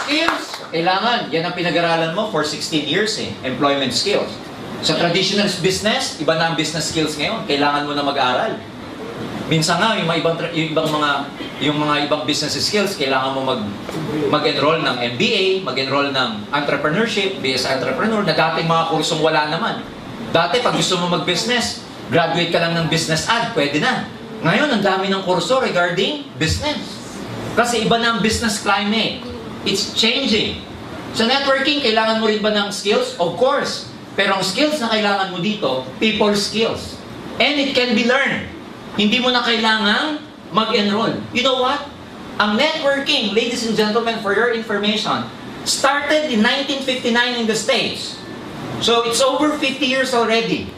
Skills, kailangan. Yan ang pinag-aralan mo for 16 years employment skills. Sa traditional business, iba na ang business skills ngayon. Kailangan mo na mag-aral. Minsan nga, yung mga ibang business skills, kailangan mo mag-enroll ng MBA, mag-enroll ng entrepreneurship, BS entrepreneur, na dating mga kursong wala naman. Dati, pag gusto mo mag-business, graduate ka lang ng business ad, pwede na. Ngayon, ang dami ng kurso regarding business. Kasi iba na ang business climate. It's changing. Sa networking, kailangan mo rin ba ng skills? Of course. Pero ang skills na kailangan mo dito, people skills. And it can be learned. Hindi mo na kailangang mag-enroll. You know what? Ang networking, ladies and gentlemen, for your information, started in 1959 in the States. So it's over 50 years already.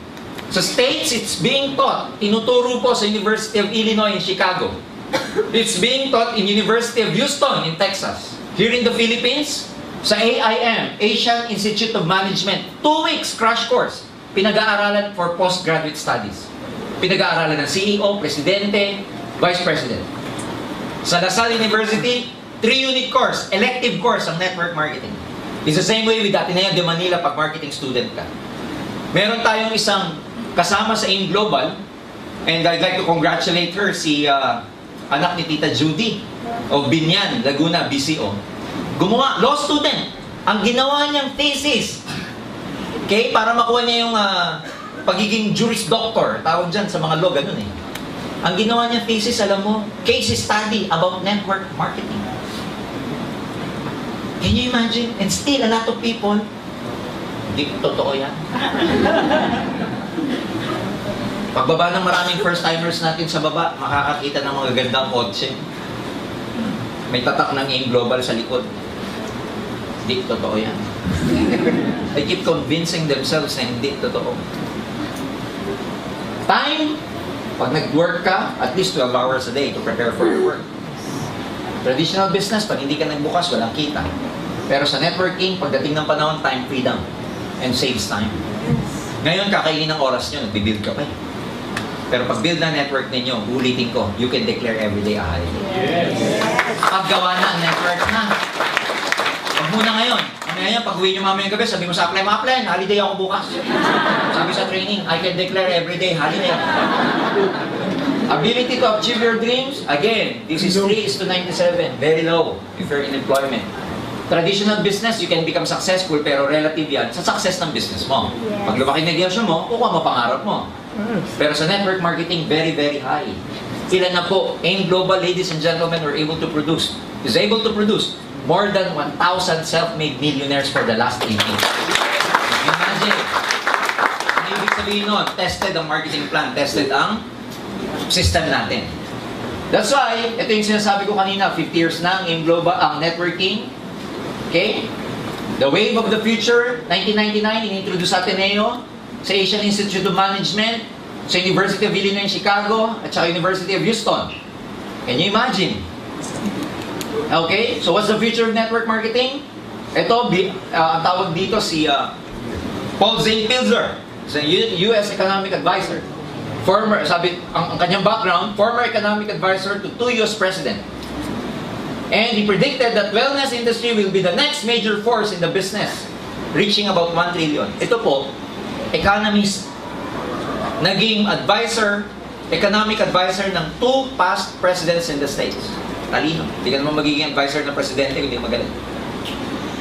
Sa States, it's being taught. Tinuturo po sa University of Illinois in Chicago. It's being taught in University of Houston in Texas. Here in the Philippines, sa AIM, Asian Institute of Management, 2 weeks crash course, pinag-aaralan for postgraduate studies. Pinag-aaralan ng CEO, Presidente, Vice President. Sa Lasal University, 3-unit course, elective course ang network marketing. It's the same way with Ateneo de Manila pag marketing student ka. Meron tayong isang kasama sa AIM Global, and I'd like to congratulate her, si anak ni Tita Judy of Binyan, Laguna, BCO. Gumawa, law student. Ang ginawa niyang thesis, okay, para makuha niya yung pagiging Juris Doctor, tawag dyan sa mga law, ganun eh. Ang ginawa niya thesis, alam mo, case study about network marketing. Can you imagine? And still, a lot of people, hindi totoo yan. Pagbaba ng maraming first-timers natin sa baba, makakakita ng mga gandang kotse. May tatak ng AIM Global sa likod. Hindi totoo yan. They keep convincing themselves na hindi totoo. Time, pag nag-work ka, at least 12 hours a day to prepare for your work. Traditional business, pag hindi ka nagbukas, walang kita. Pero sa networking, pagdating ng panahon, time freedom and saves time. Ngayon, kakainin ng oras nyo, nagbibuild ka pa eh. Pero pag build na network ninyo, ulitin ko, you can declare everyday a holiday. Yes. Paggawa na ang network na. Huwag muna ngayon. Ngayon, pag uwi nyo mamayang gabi, sabi mo sa apply, holiday ako bukas. Sabi sa training, I can declare everyday holiday. Ability to achieve your dreams, again, this is 3:97. Very low if you're in employment. Traditional business, you can become successful, pero relative yan sa success ng business mo. Pag lumaki negosyo mo, kukuha mo pangarap mo. Pero sa network marketing, very, very high. Ilan na po, AIM Global, ladies and gentlemen, is able to produce more than 1,000 self-made millionaires for the last 8 years. Imagine. Ang ibig sabihin nun, tested ang marketing plan, tested ang system natin. That's why, ito yung sinasabi ko kanina, 50 years na ang AIM Global, ang networking. Okay? The Wave of the Future, 1999, in-introduce sa Ateneo, sa Asian Institute of Management, sa University of Illinois in Chicago, at sa University of Houston. Can you imagine? Okay? So what's the future of network marketing? Ito, ang tawag dito si Paul Zane Pilzer, sa US Economic Advisor. Ang kanyang background, former economic advisor to 2 US President. And he predicted that wellness industry will be the next major force in the business, reaching about 1 trillion. Ito po, economist, naging economic advisor ng 2 past presidents in the States. Talino. Hindi ka naman magiging advisor ng presidente, hindi magaling.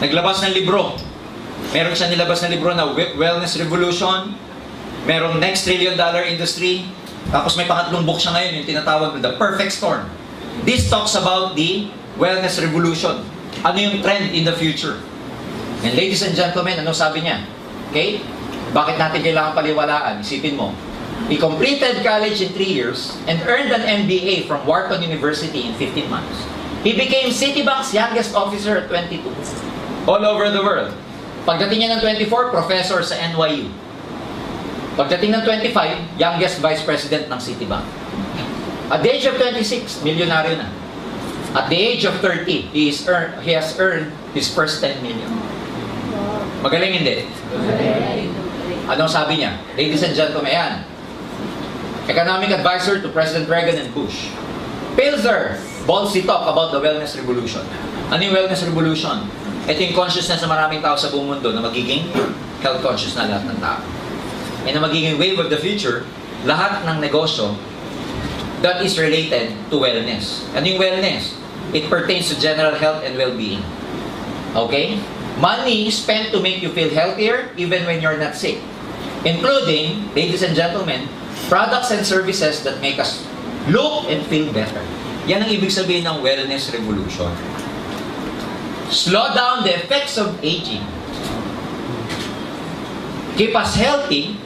Naglabas ng libro. Meron siya nilabas na libro na Wellness Revolution. Merong Next $1 Trillion Industry. Tapos may pangatlong book siya ngayon, yung tinatawag na The Perfect Storm. This talks about the wellness revolution. Ano yung trend in the future? And ladies and gentlemen, ano sabi niya? Okay? Bakit natin kailangan paliwalaan? Isipin mo. He completed college in 3 years and earned an MBA from Wharton University in 15 months. He became Citibank's youngest officer at 22. All over the world. Pagdating niya ng 24, professor sa NYU. Pagdating ng 25, youngest vice president ng Citibank. At the age of 26, milyonaryo na. At the age of 30, he has earned his first 10 million. Magaling hindi? Anong sabi niya? Ladies and gentlemen, yan. Economic advisor to President Reagan and Bush. Pilzer, boldly talk about the wellness revolution. Ano yung wellness revolution? Ito yung consciousness ng maraming tao sa buong mundo na magiging health conscious na lahat ng tao. And na magiging wave of the future, lahat ng negosyo that is related to wellness. Ano yung wellness? It pertains to general health and well-being. Okay? Money spent to make you feel healthier even when you're not sick. Including, ladies and gentlemen, products and services that make us look and feel better. Yan ang ibig sabihin ng wellness revolution. Slow down the effects of aging. Keep us healthy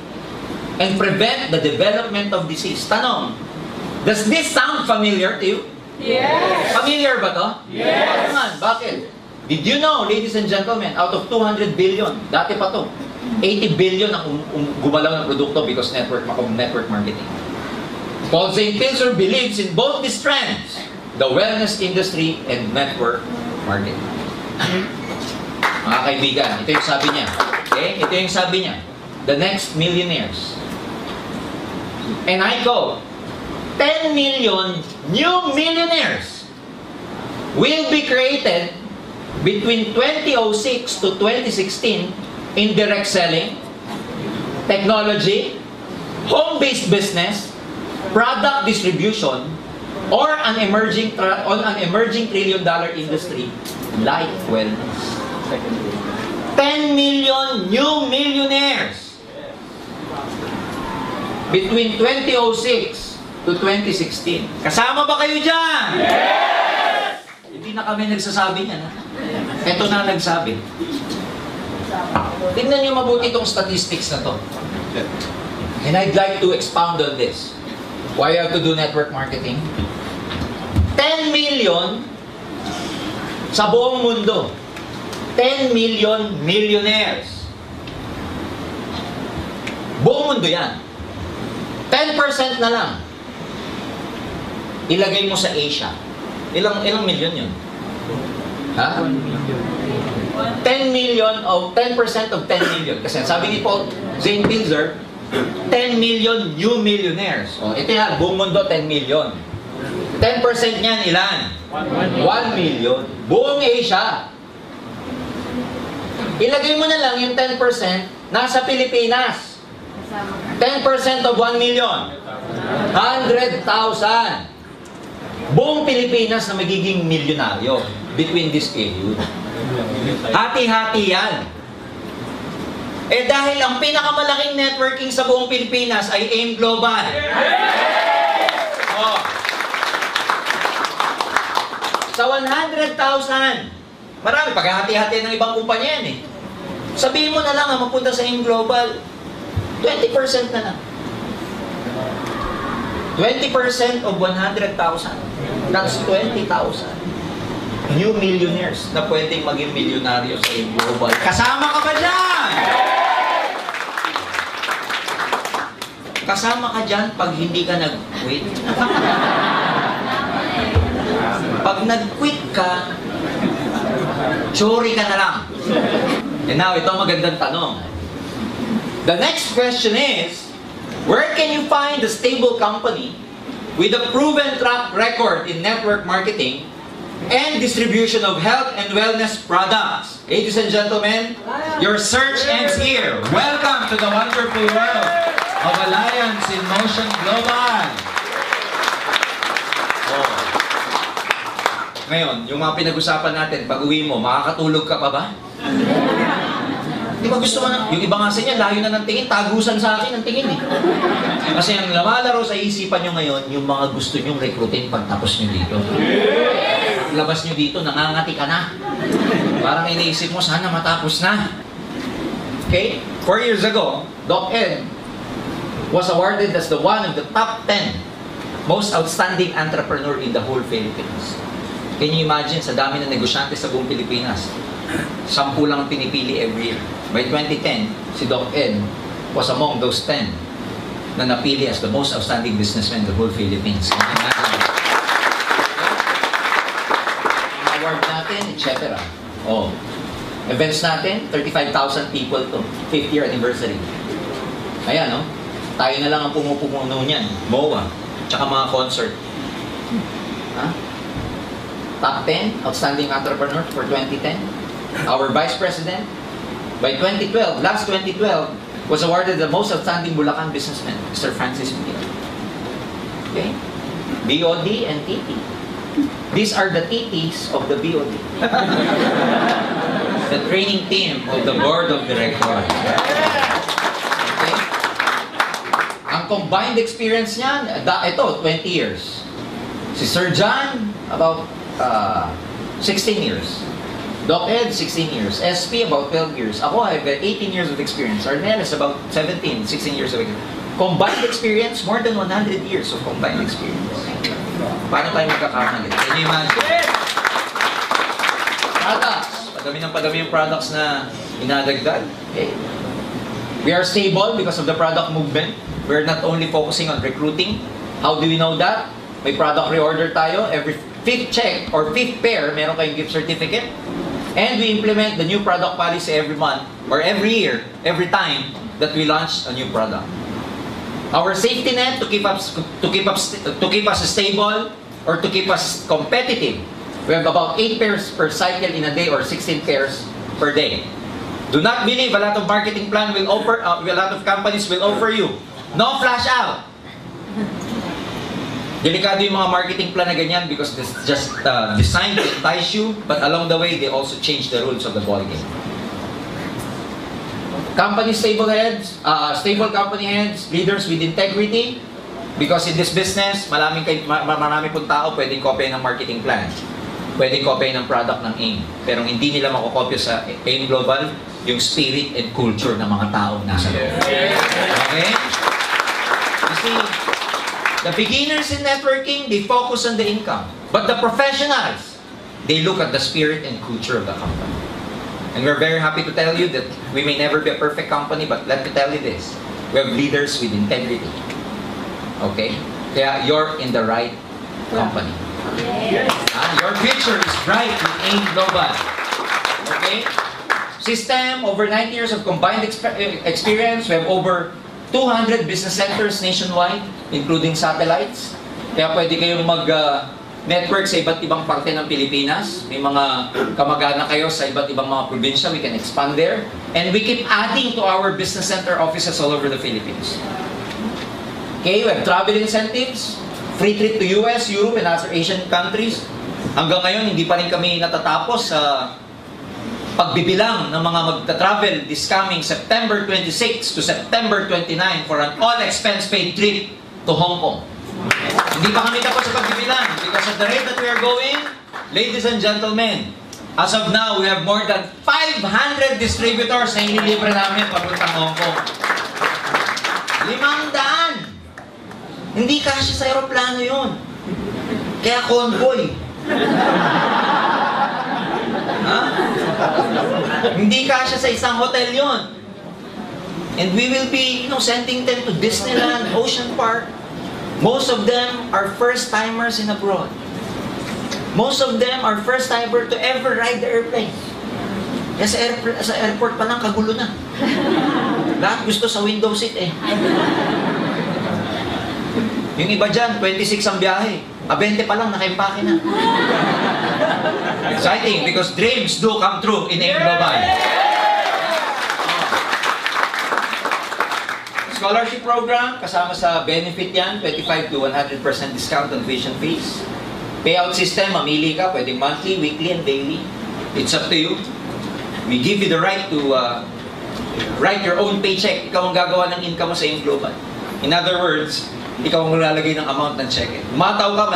and prevent the development of disease. Tanong, does this sound familiar to you? Yes. Familiar ba to? Yes. Naman, bakit? Did you know, ladies and gentlemen, out of 200 billion, dati pa to, 80 billion ang gumalaw ng produkto because network marketing. Paul St. Pilzer believes in both these trends, the wellness industry and network marketing. Mga kaibigan, ito yung sabi niya. Okay? Ito yung sabi niya. The next millionaires. And I quote, 10 million new millionaires will be created between 2006 to 2016 in direct selling, technology, home-based business, product distribution, or an emerging trillion-dollar industry like wellness. 10 million new millionaires between 2006 to 2016. Kasama ba kayo dyan? Yes! Hindi na kami nagsasabi niyan. Ito na nagsabi. Tingnan niyo mabuti itong statistics na to. And I'd like to expound on this. Why you have to do network marketing? 10 million sa buong mundo. 10 million millionaires. Buong mundo yan. 10% na lang. Ilagay mo sa Asia. Ilang million yun? Ha? 10 million of 10% of 10 million. Kasi sabi ni Paul St. Pilzer, 10 million new millionaires. O, ito yan, buong mundo 10 million. 10% niyan ilan? 1 million. Buong Asia. Ilagay mo na lang yung 10% nasa Pilipinas. 10% of 1 million. 100,000. Buong Pilipinas na magiging milyonaryo between this period. Hati-hati yan. Eh dahil ang pinakamalaking networking sa buong Pilipinas ay AIM Global. Oh. Sa 100,000, marami, paghahati-hati ng ibang kumpanya yan eh. Sabihin mo na lang ang mapunta sa AIM Global, 20% na lang. 20% of 100,000. That's 20,000. New millionaires na pwedeng maging milyonaryo sa AIM Global. Kasama ka ba dyan? Kasama ka dyan pag hindi ka nag-quit. Pag nag-quit ka, chori ka na lang. And now, ito ang magandang tanong. The next question is, where can you find a stable company with a proven track record in network marketing and distribution of health and wellness products? Ladies and gentlemen, your search ends here. Welcome to the wonderful world of Alliance in Motion Global. Oh. Ngayon, yung mga pinag-usapan natin, pag uwi mo, makakatulog ka pa ba? Di ba gusto mo na? Yung iba nga sa inyo, layo na ng tingin, tagusan sa akin ang tingin eh. Kasi ang lumalaro sa isipan nyo ngayon, yung mga gusto nyong rekrutin pagtapos nyo dito. Labas nyo dito, nangangati ka na. Parang iniisip mo, sana matapos na. Okay? 4 years ago, Doc Ed was awarded as the one of the top 10 most outstanding entrepreneur in the whole Philippines. Can you imagine, sa dami ng negosyante sa buong Pilipinas, 10 lang pinipili every year. By 2010, si Doc Ed was among those 10 na napili as the most outstanding businessman in the whole Philippines. Can you imagine? Ang award natin, etc. Oh. Events natin, 35,000 people to. 5th year anniversary. Ayan, no? Tayo na lang ang pumupumuno niyan. MOA. Tsaka mga concert. Ha? Top 10 outstanding entrepreneurs for 2010. Our Vice President, by 2012, last 2012, was awarded the most outstanding Bulacan businessman, Mr. Francis Miguel. Okay? BOD and TT. These are the TTs of the BOD. The training team of the board of directors. Okay? Ang combined experience niyan, ito, 20 years. Si Sir John, about 16 years. Doc Ed, 16 years. SP, about 12 years. Ako, I have 18 years of experience. Arnel is about 17, 16 years of experience. Combined experience, more than 100 years of combined experience. Paano tayo magkakamali? Can you imagine? Products. Padami yung products na inadagdag. Okay. We are stable because of the product movement. We're not only focusing on recruiting. How do we know that? May product reorder tayo. Every 5th check or 5th pair, meron kayong gift certificate. And we implement the new product policy every month or every year, every time that we launch a new product. Our safety net to keep us stable or to keep us competitive. We have about 8 pairs per cycle in a day or 16 pairs per day. Do not believe a lot of marketing plan will offer, a lot of companies will offer you. No flash out. Delikado yung mga marketing plan na ganyan because it's just designed to entice you, but along the way, they also change the rules of the ballgame. Company stable heads, stable company heads, leaders with integrity, because in this business, marami pong tao pwedeng kopya ng marketing plan. Pwedeng kopya ng product ng AIM. Pero hindi nila makokopya sa AIM Global yung spirit and culture ng mga tao nasa loob. Okay? You see, the beginners in networking, they focus on the income. But the professionals, they look at the spirit and culture of the company. And we're very happy to tell you that we may never be a perfect company, but let me tell you this. We have leaders with integrity. Okay? Kaya you're in the right company. Your future is bright with AIM Global. Okay? System, over 9 years of combined experience. We have over 200 business centers nationwide, including satellites. Kaya pwede kayong mag-network sa iba't ibang parte ng Pilipinas. May mga kamag-anak kayo sa iba't ibang mga probinsya. We can expand there. And we keep adding to our business center offices all over the Philippines. Okay, we have travel incentives, free trip to US, Europe, and other Asian countries. Hanggang ngayon, hindi pa rin kami natatapos sa pagbibilang ng mga magta-travel this coming September 26 to September 29 for an all-expense-paid trip to Hong Kong. Hindi pa kami tapos sa pagbibilang because at the rate that we are going, ladies and gentlemen, as of now, we have more than 500 distributors na inilibre namin papuntang Hong Kong. 500! Hindi kasya sa aeroplano yun. Kaya convoy. Ha? Hindi kasya sa isang hotel yon. And we will be, sending them to Disneyland, Ocean Park. Most of them are first-timers in abroad. Most of them are first-timer to ever ride the airplane. Kaya sa airport pa lang, kagulo na. Lahat gusto sa window seat eh. Yung iba dyan, 26 ang biyahe. 20 pa lang, nakaimpake na. Exciting because dreams do come true in AIM Global. Scholarship program, kasama sa benefit yan, 25 to 100% discount on tuition fees. Payout system, mamili ka, pwedeng monthly, weekly, and daily. It's up to you. We give you the right to Write your own paycheck. Ikaw ang gagawa ng income mo sa iyong global. In other words, ikaw ang lalagay ng amount ng check. Umataw ka,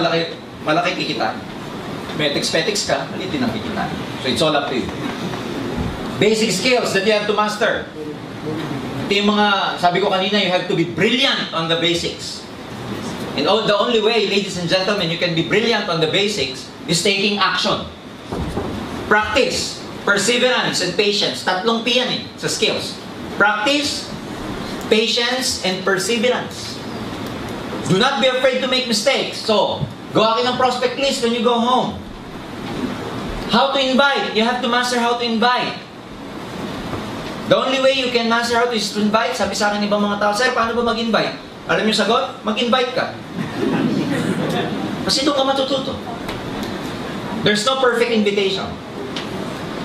malaki kikita. Petiks ka, maliit din ang kikita. So it's all up to you. Basic skills that you have to master. Ito yung mga, sabi ko kanina, you have to be brilliant on the basics. And the only way, ladies and gentlemen, you can be brilliant on the basics is taking action. Practice, perseverance, and patience. Tatlong P yan sa skills. Practice, patience, and perseverance. Do not be afraid to make mistakes. So, gawa kayo ng prospect list when you go home. How to invite? You have to master how to invite. The only way you can master how to is to invite. Sabi sa akin ibang mga tao, sir, paano ba mag-invite? Alam niyo sagot? Mag-invite ka. Kasi doon ka matututo. There's no perfect invitation.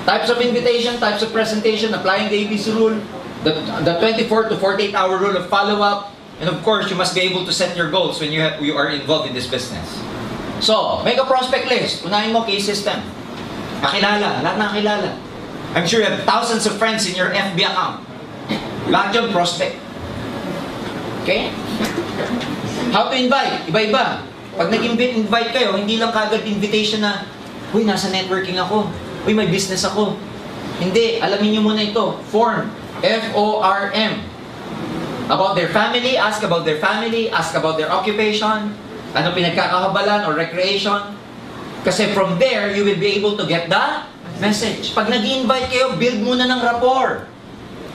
Types of invitation, types of presentation, applying the ABC rule, the 24 to 48 hour rule of follow-up, and of course, you must be able to set your goals when you are involved in this business. So, make a prospect list. Unahin mo case system. Kakilala, lahat nakakilala. I'm sure you have thousands of friends in your FB account. Lahat yung prospect. Okay? How to invite? Iba-iba. Pag nag-invite kayo, hindi lang kagad invitation na, uy, nasa networking ako. Uy, may business ako. Hindi, alamin nyo muna ito. Form. F-O-R-M. About their family, ask about their family, ask about their occupation, ano pinagkakahabalan or recreation. Kasi from there, you will be able to get the message. Pag nag-invite kayo, build muna ng rapport.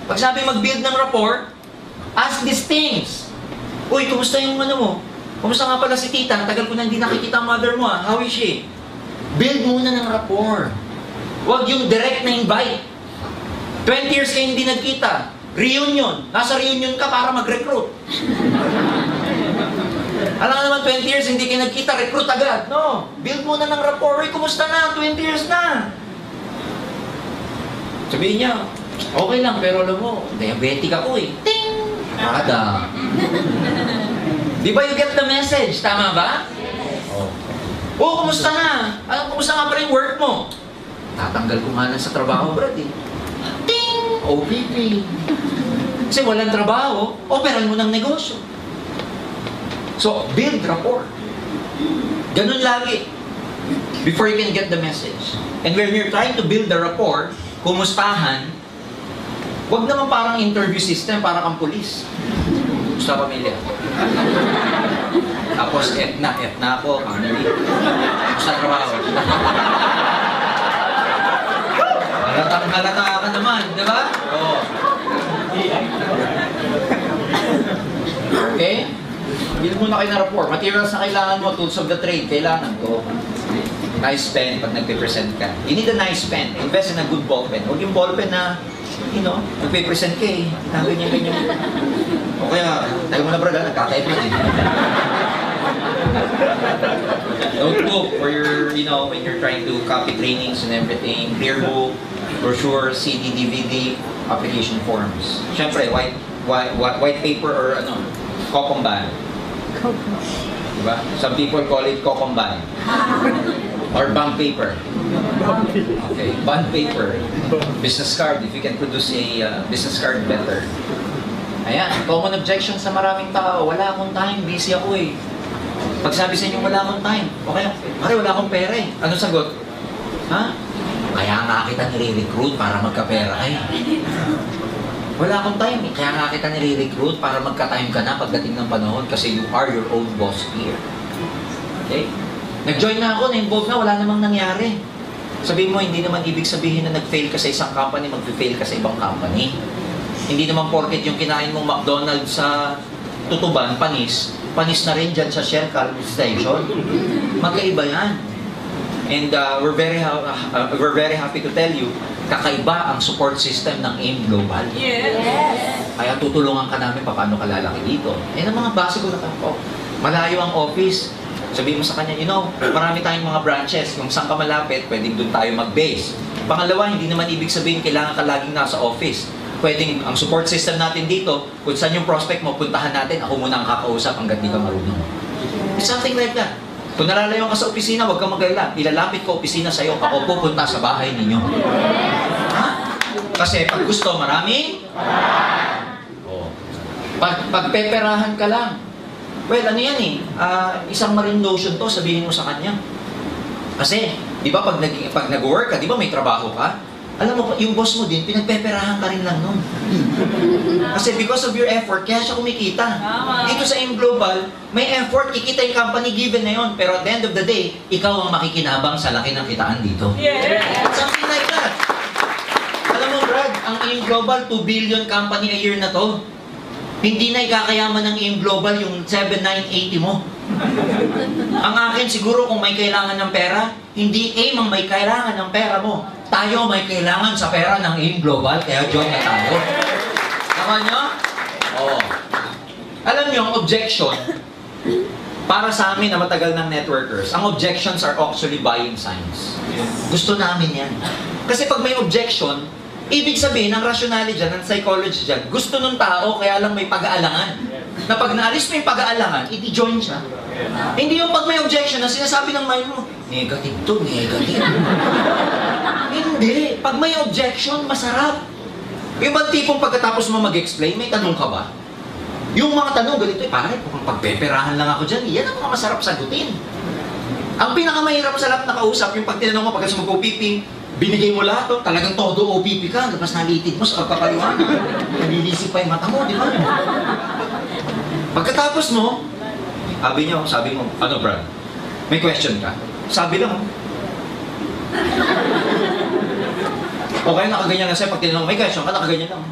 Pag sabi mag-build ng rapport, ask these things. Uy, kumusta yung ano mo? Kumusta nga pala si tita? Tagal ko na hindi nakikita ang mother mo. How is she? Build muna ng rapport. Huwag yung direct na invite. 20 years kayo hindi nagkita. Reunion. Nasa reunion ka para mag-recruit. Alam nga naman, 20 years hindi kayo nagkita, recruit agad. No. Build muna ng rapport. Uy, kumusta na? 20 years na. Sabihin niya, okay lang, pero alam mo, diabetic ako eh. Ting! Ada. Di ba you get the message? Tama ba? Oh, kumusta na? Kumusta nga pa rin work mo? Tatanggal ko nga na sa trabaho, brad eh. Ting! OPP. Kasi walang trabaho, operan mo ng negosyo. So, build rapport. Ganun lagi. Before you can get the message. And when you're trying to build the rapport, kumustahan, wag naman parang interview system, para kang pulis. Sa pamilya. Tapos, F na ako, sa trabaho. Halata ka naman, di ba? Oo. Okay? Build muna kayo na rapport. Materials na kailangan mo, tools of the trade, kailangan to. Nice pen pag nagpe-present ka. You need a nice pen. Invest in a good ball pen. Huwag yung ball pen na, nagpe-present ka eh. Ganyan. O kaya, tayo mo na brad, nagkakait mo din. Notebook for your, when you're trying to copy trainings and everything. Clear book, brochure, CD, DVD, application forms. Siyempre, white paper or kokomban. Diba? Some people call it kokomban. Or bond paper. Okay, bond paper. Business card, if you can produce a business card, better. Ayan, common objection sa maraming tao, wala akong time, busy ako eh. Pag sabi sa inyo, wala akong time, okay, pare, wala akong pera eh. Ano sagot? Ha? Kaya nga kita nire-recruit para magka-pera eh. Wala akong time eh. Kaya nga kita nire-recruit para magka-time ka na pagdating ng panahon kasi you are your own boss here. Okay? Nag-join na ako, na-involve na, wala namang nangyari. Sabihin mo, hindi naman ibig sabihin na nag-fail ka sa isang company, mag-fail ka sa ibang company. Hindi naman porket yung kinain mong McDonald's sa Tutuban, panis na rin dyan sa Shell Calm Station. Magkaiba yan. And we're very happy to tell you, kakaiba ang support system ng AIM Global. Yes! Kaya tutulungan ka namin paano ka lalaki dito. Yan ang mga basic na tanong. Malayo ang office. Sabihin mo sa kanya, marami tayong mga branches. Kung saan ka malapit, pwedeng doon tayo mag-base. Pangalawa, hindi naman ibig sabihin kailangan ka laging nasa office. Pwedeng, ang support system natin dito, kung saan yung prospect mo, puntahan natin, ako muna ang kakausap hanggang di ka marunong. It's something like that. Kung nalalayo ka sa opisina, huwag kang mag-alala. Ilalapit ko opisina sa'yo, ako pupunta sa bahay ninyo. Ha? Kasi pag gusto, marami? Oh. Pagpeperahan ka lang. Well, ano yan eh, isang marine lotion to, sabihin mo sa kanya. Kasi, di ba pag nag-work ka, di ba may trabaho ka? Alam mo, yung boss mo din, pinagpeperahan ka rin lang nun. Kasi because of your effort, kaya siya kumikita. Dito sa AIM Global, may effort, kikita yung company given na yun. Pero at the end of the day, ikaw ang makikinabang sa laki ng kitaan dito. Something like that. Alam mo, Brad, ang AIM Global, 2 billion company a year na to. Hindi na ikakayaman ng AIM Global yung 7,980 mo. Ang akin, siguro kung may kailangan ng pera, hindi AIM ang may kailangan ng pera mo. Tayo may kailangan sa pera ng AIM Global, kaya join na tayo. Tama nyo? Oo. Alam nyo, ang objection, para sa amin na matagal ng networkers, ang objections are actually buying signs. Gusto namin yan. Kasi pag may objection, ibig sabihin, ang rationality dyan, ang psychology dyan, gusto ng tao, kaya lang may pag-aalangan. Na pag naalis mo yung pag-aalangan, i-join siya. Hindi yung pag may objection na sinasabi ng mind mo, negative to, negative. Hindi. Pag may objection, masarap. Yung bang tipong pagkatapos mo mag-explain, may tanong ka ba? Yung mga tanong, ganito, pare, kung pagpeperahan lang ako dyan, yan ang mga masarap sagutin. Ang pinakamahirap sa lahat na kausap, yung pag tinanong mo, pagkatapos mag-OPP, binigay mo lahat, oh, talagang todo OPP ka, tapos nalitid mo sa pagpapaliwanag. Nalilisip pa yung mata mo, di ba? Pagkatapos mo, sabi mo, ano Brad? May question ka? Sabi lang, okay, nakaganyan na sa'yo. Pag tinanong, may question ka, nakaganyan lang.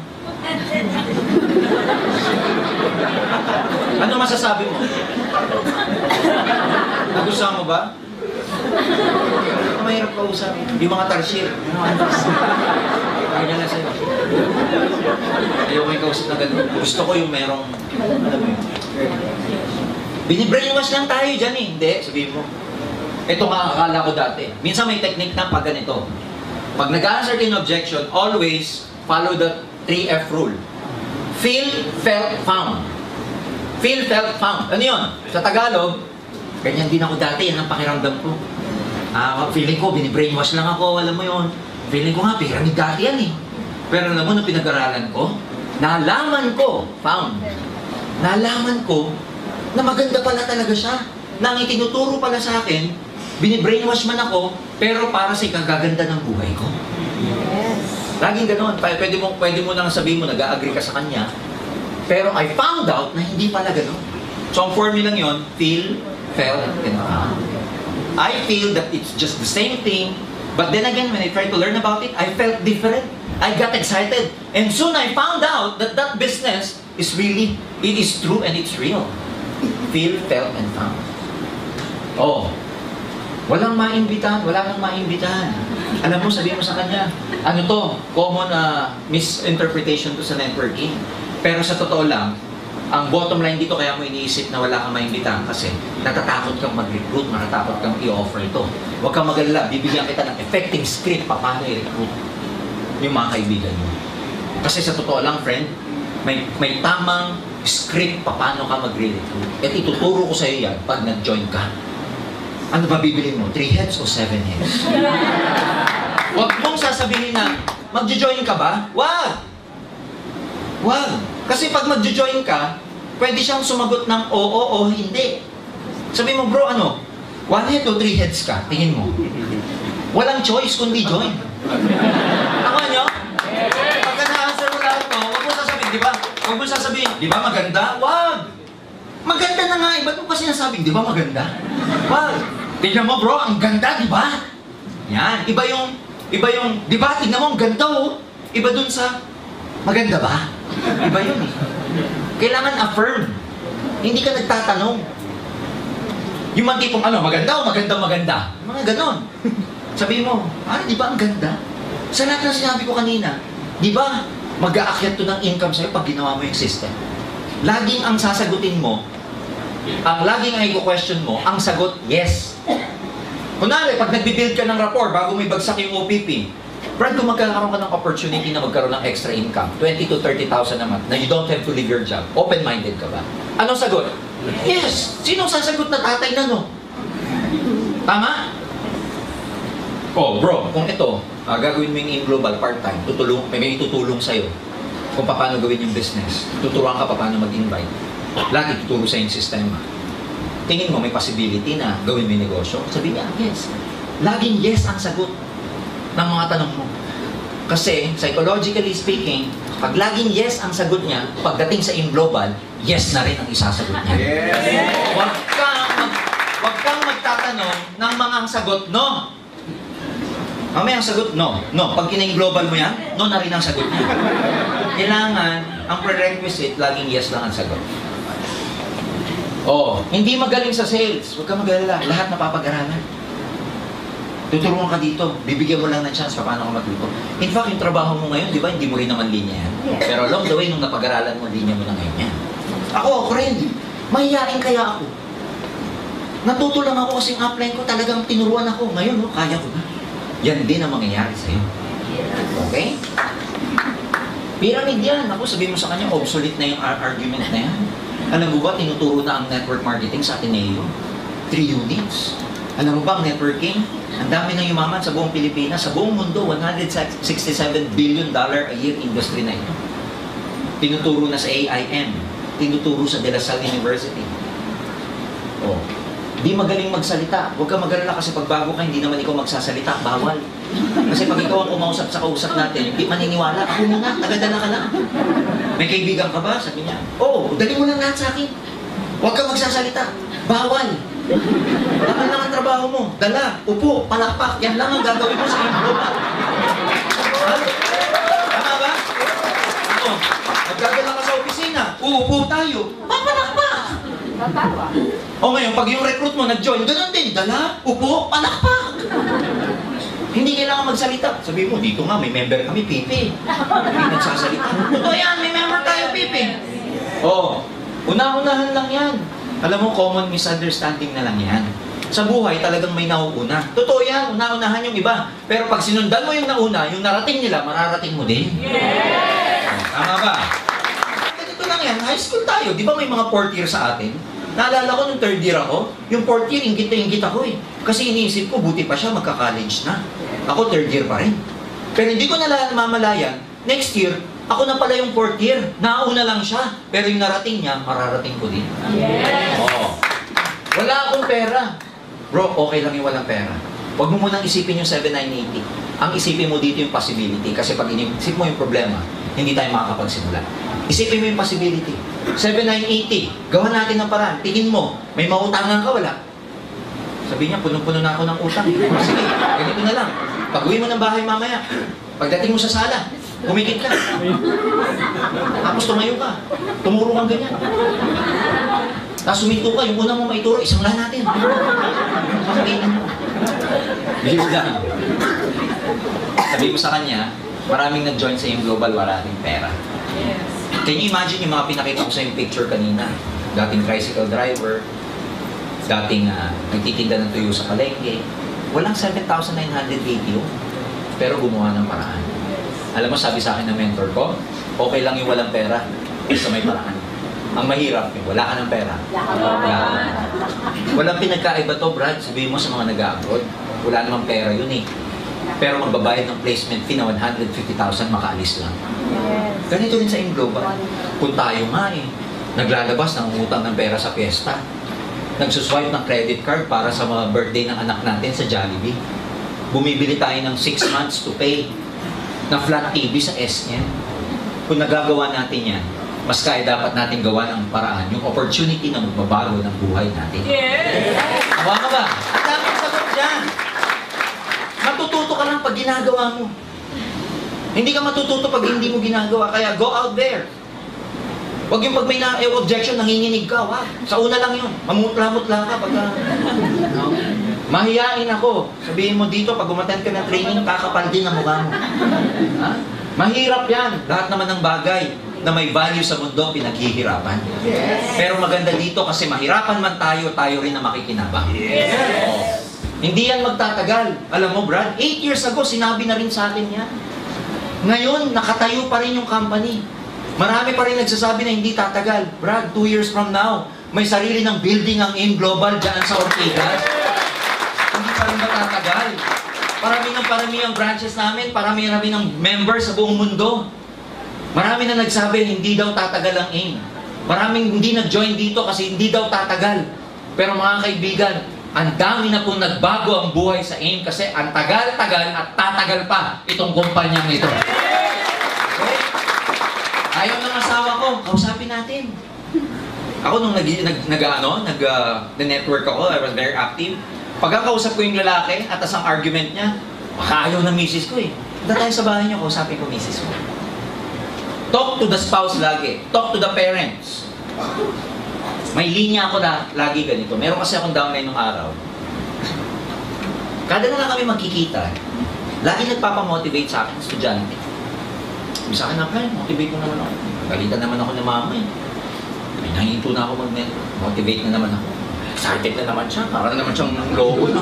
Ano masasabi mo? Nagustuhan mo ba? Mahirap kausap. Yung mga tarsier. Ganyan na sa'yo. Ayoko yung kausap na gano'n. Gusto ko yung merong, alam mo yun. Binibrainwash lang tayo dyan eh. Hindi, sabihin mo. Ito nga akala ko dati. Minsan may technique na pag ganito. Pag nag-answer in objection, always follow the 3F rule. Feel, felt, found. Feel, felt, found. Ano yun? Sa Tagalog, ganyan din ako dati. Yan ang pakiramdam ko. Feeling ko, binibrainwash lang ako. Alam mo yun. Feeling ko nga, pyramid dati yan eh. Pero alam mo, nung pinag-aralan ko, nalaman ko, found. Nalaman ko, na maganda pala talaga siya. Na ang itinuturo pala sa akin, binibrainwash man ako, pero para sa ikagaganda ng buhay ko. Yes. Laging ganoon. Pwede mo nang sabihin mo, nag-agree ka sa kanya. Pero I found out na hindi pala ganoon. So ang formulang yon, feel, felt, and found. I feel that it's just the same thing, but then again, when I tried to learn about it, I felt different. I got excited. And soon I found out that that business is really, it is true and it's real. Feel, felt, and found. Oh, walang maimbitahan, wala nang maimbitahan. Alam mo, sabihin mo sa kanya, ano to, common misinterpretation to sa networking. Pero sa totoo lang, ang bottom line dito kaya mo iniisip na wala kang maimbitahan kasi natatakot kang mag-recruit, natatakot kang i-offer ito. Huwag kang mag-alala, bibigyan kita ng effective script paano i-recruit yung mga kaibigan mo. Kasi sa totoo lang, friend, may tamang script paano ka mag-recruit. At ituturo ko sa iyo yan pag nag-join ka. Ano ba bibili mo? 3 heads o 7 heads? Huwag mong sasabihin na, mag-join ka ba? Wag! Wag! Kasi pag mag-join ka, pwede siyang sumagot ng oo o hindi. Sabi mo, bro, ano? 1 head o 3 heads ka? Tingin mo. Walang choice kundi join. Tama nyo? Pagka na-answer mo lahat to, huwag mo sasabihin, di ba? Huwag mo sasabihin, di ba maganda? Wag! Maganda na nga, ba't mo pa sinasabing, di ba maganda? Wag! Tingnan mo bro, ang ganda, di ba? Yan, iba yung, di ba, tingnan mo, ang ganda oh. Iba dun sa, maganda ba? Iba yun eh. Kailangan affirm. Hindi ka nagtatanong. Yung mga tipong, ano, maganda o maganda? Mga ganon. Sabihin mo, di ba ang ganda? Sa lahat na sinabi ko kanina, di ba, mag-aakyat to ng income sa'yo pag ginawa mo yung system. Laging ang sasagutin mo, laging ang i-question mo, ang sagot, yes. Kunwari, pag nagbibuild ka ng rapport bago may bagsak yung OPP, Brad, kung magkakaroon ka ng opportunity na magkaroon ng extra income, 20 to 30,000 a month, na you don't have to leave your job, open-minded ka ba? Anong sagot? Yes! Sinong sasagot na tatay na no? Tama? Oh, bro, kung ito, gagawin mo yung AIM Global part-time, may itutulong sa'yo kung paano gawin yung business. Tuturuan ka paano mag-invite. Lahat ituturo sa yung sistema. Tingin mo may possibility na gawin mo yung negosyo? Sabi niya, yes. Laging yes ang sagot ng mga tanong mo. Kasi, psychologically speaking, pag laging yes ang sagot niya, pagdating sa AIM Global, yes na rin ang isasagot niya. Yes. Huwag kang magtatanong ng mga ang sagot, no. Mamaya ang sagot, no. No. Pag kina-AIM Global mo yan, no na rin ang sagot niya. Kailangan, ang prerequisite, laging yes lang ang sagot. Oh, hindi magaling sa sales. Huwag kang mag-alala. Lahat napapag-aralan. Tuturuan ka dito. Bibigyan mo lang ng chance paano ka matuto. In fact, yung trabaho mo ngayon, di ba, hindi mo rin naman linya yan. Pero along the way, nung napag-aralan mo, linya mo na ngayon yan. Ako rin. Mahihain kaya ako. Natuto lang ako kasi yung upline ko, talagang tinuruan ako. Ngayon, no, kaya ko na. Yan din ang mangyayari sa'yo. Okay? Pyramid yan. Ako, sabihin mo sa kanya, obsolete na yung argument na yan. Alam mo ba, tinuturo na ang network marketing sa Ateneo? 3 units. Alam mo ba, ang networking? Ang dami ng yumaman sa buong Pilipinas, sa buong mundo, $167 billion a year industry na ito. Tinuturo na sa AIM. Tinuturo sa De La Salle University. Oh. Di magaling magsalita. Huwag ka mag-alala kasi pag bago ka, hindi naman ikaw magsasalita. Bawal. Kasi pag ikaw ang kumausap sa kausap natin, hindi maniniwala. Ako muna, tagadala ka na. May kaibigan ka ba? Sabi niya, oh, dali mo lang lahat sa akin. Huwag ka magsasalita. Bawal. Laman lang ang trabaho mo. Dala, upo, palakpak. Yan lang ang gagawin mo sa AIM Global. Ha? Tama ba? Ako, magdadala ka sa opisina. Uupo tayo. Papalakpak. Tatawa. O ngayon, pag yung recruit mo nag-join, ganun din. Dala, upo, palakpak. Hindi kailangan magsalita. Sabi mo, dito nga, may member kami, Pipi. Hindi nagsasalita. Totoo yan, may member tayo, Pipi. Oh, una-unahan lang yan. Alam mo, common misunderstanding na lang yan. Sa buhay, talagang may nauuna. Totoo yan, una-unahan yung iba. Pero pag sinundan mo yung nauna, yung narating nila, mararating mo din. Yes! Tama ba? Ganito lang yan, high school tayo. Di ba may mga fourth year sa atin? Naalala ko nung third year ako, yung fourth year, inggit na inggit ako eh. Kasi iniisip ko, buti pa siya, magka-college na. Ako third year pa rin. Pero hindi ko namamalayan, next year, ako na pala yung fourth year. Nauna lang siya. Pero yung narating niya, mararating ko din. Yes! Oo. Wala akong pera. Bro, okay lang yung walang pera. Huwag mo munang isipin yung 7980. Ang isipin mo dito yung possibility. Kasi pag inisip mo yung problema, hindi tayo makakapagsimula. Isipin mo yung possibility. 7980, gawa natin ng paraan. Tingin mo, may mautangan ka, wala. Sabi niya, punong-puno na ako ng utang. Sige, ganito na lang. Pag-uwi mo ng bahay mamaya, pagdating mo sa sala, humigit ka. Tapos tumayo ka. Tumuro kang ganyan. Tapos huminto ka, yung una mo maituro, isang lang natin. Makakainin mo. Bihis lang. Sabi ko sa kanya, maraming nag-join sa yung global, wala rin pera. Yes. Can you imagine yung mga pinakita ko sa yung picture kanina? Dating tricycle driver, dating nagtitinda ng tuyo sa palengke. Walang 7,980 yun. Pero gumawa ng paraan. Alam mo, sabi sa akin ng mentor ko, okay lang yung walang pera, basta may paraan. Ang mahirap, yung wala ka ng pera. Walang pinagkaiba to, Brad. Sabihin mo sa mga nag-abroad, wala namang pera yun eh. Pero magbabayad ng placement fee na 150,000, makaalis lang. Yes. Ganito rin sa AIM Global. Kung tayo nga eh, naglalabas ng utang ng pera sa piyesta, nagsuswipe ng credit card para sa mga birthday ng anak natin sa Jollibee, bumibili tayo ng 6 months to pay na flat TV sa SN. Kung nagagawa natin yan, mas kaya dapat natin gawa ng paraan, yung opportunity na magbabago ng buhay natin. Yes! Hawa ka ba? Ang daming sagot dyan. Matututo ka lang pag ginagawa mo. Hindi ka matututo pag hindi mo ginagawa. Kaya go out there. Huwag yung pag may objection, nanginginig ka. Wag. Sa una lang yun. Mamutla-mutla ka pag... No? Mahiyain ako. Sabihin mo dito, pag umattend ka ng training, kakapal din ang mukha mo. Ha? Mahirap yan. Lahat naman ng bagay na may value sa mundo, pinaghihirapan. Yes! Pero maganda dito kasi mahirapan man tayo, tayo rin na makikinabang. Yes! Oo. Hindi yan magtatagal. Alam mo, Brad, 8 years ago, sinabi na rin sa akin yan. Ngayon, nakatayo pa rin yung company. Marami pa rin nagsasabi na hindi tatagal. Brad, 2 years from now, may sarili ng building ang AIM Global dyan sa Ortigas. Hindi pa rin matatagal. Parami ang branches namin, parami ng members sa buong mundo. Marami na nagsabi, hindi daw tatagal ang AIM. Maraming hindi nag-join dito kasi hindi daw tatagal. Pero mga kaibigan, ang dami na pong nagbago ang buhay sa AIM kasi ang tagal-tagal at tatagal pa itong kumpanyang ito. Okay? Ayaw ng asawa ko, kausapin natin. Ako nung nag-network ako, I was very active. Pagkakausap ko yung lalaki at ang argument niya, baka ayaw ng misis ko eh. Punta tayo sa bahay niyo, kausapin ko misis ko. Talk to the spouse lagi. Talk to the parents. May linya ako lagi ganito. Meron kasi akong downline nung araw. Kada na lang kami magkikita, lagi nagpapamotivate sa akin, estudyante. Sabi sa akin na, motivate ko naman ako. Galitan naman ako ng mama eh. May nahinto na ako mag-network. Motivate na naman ako. Excited na naman siya. Parang naman siyang logo na.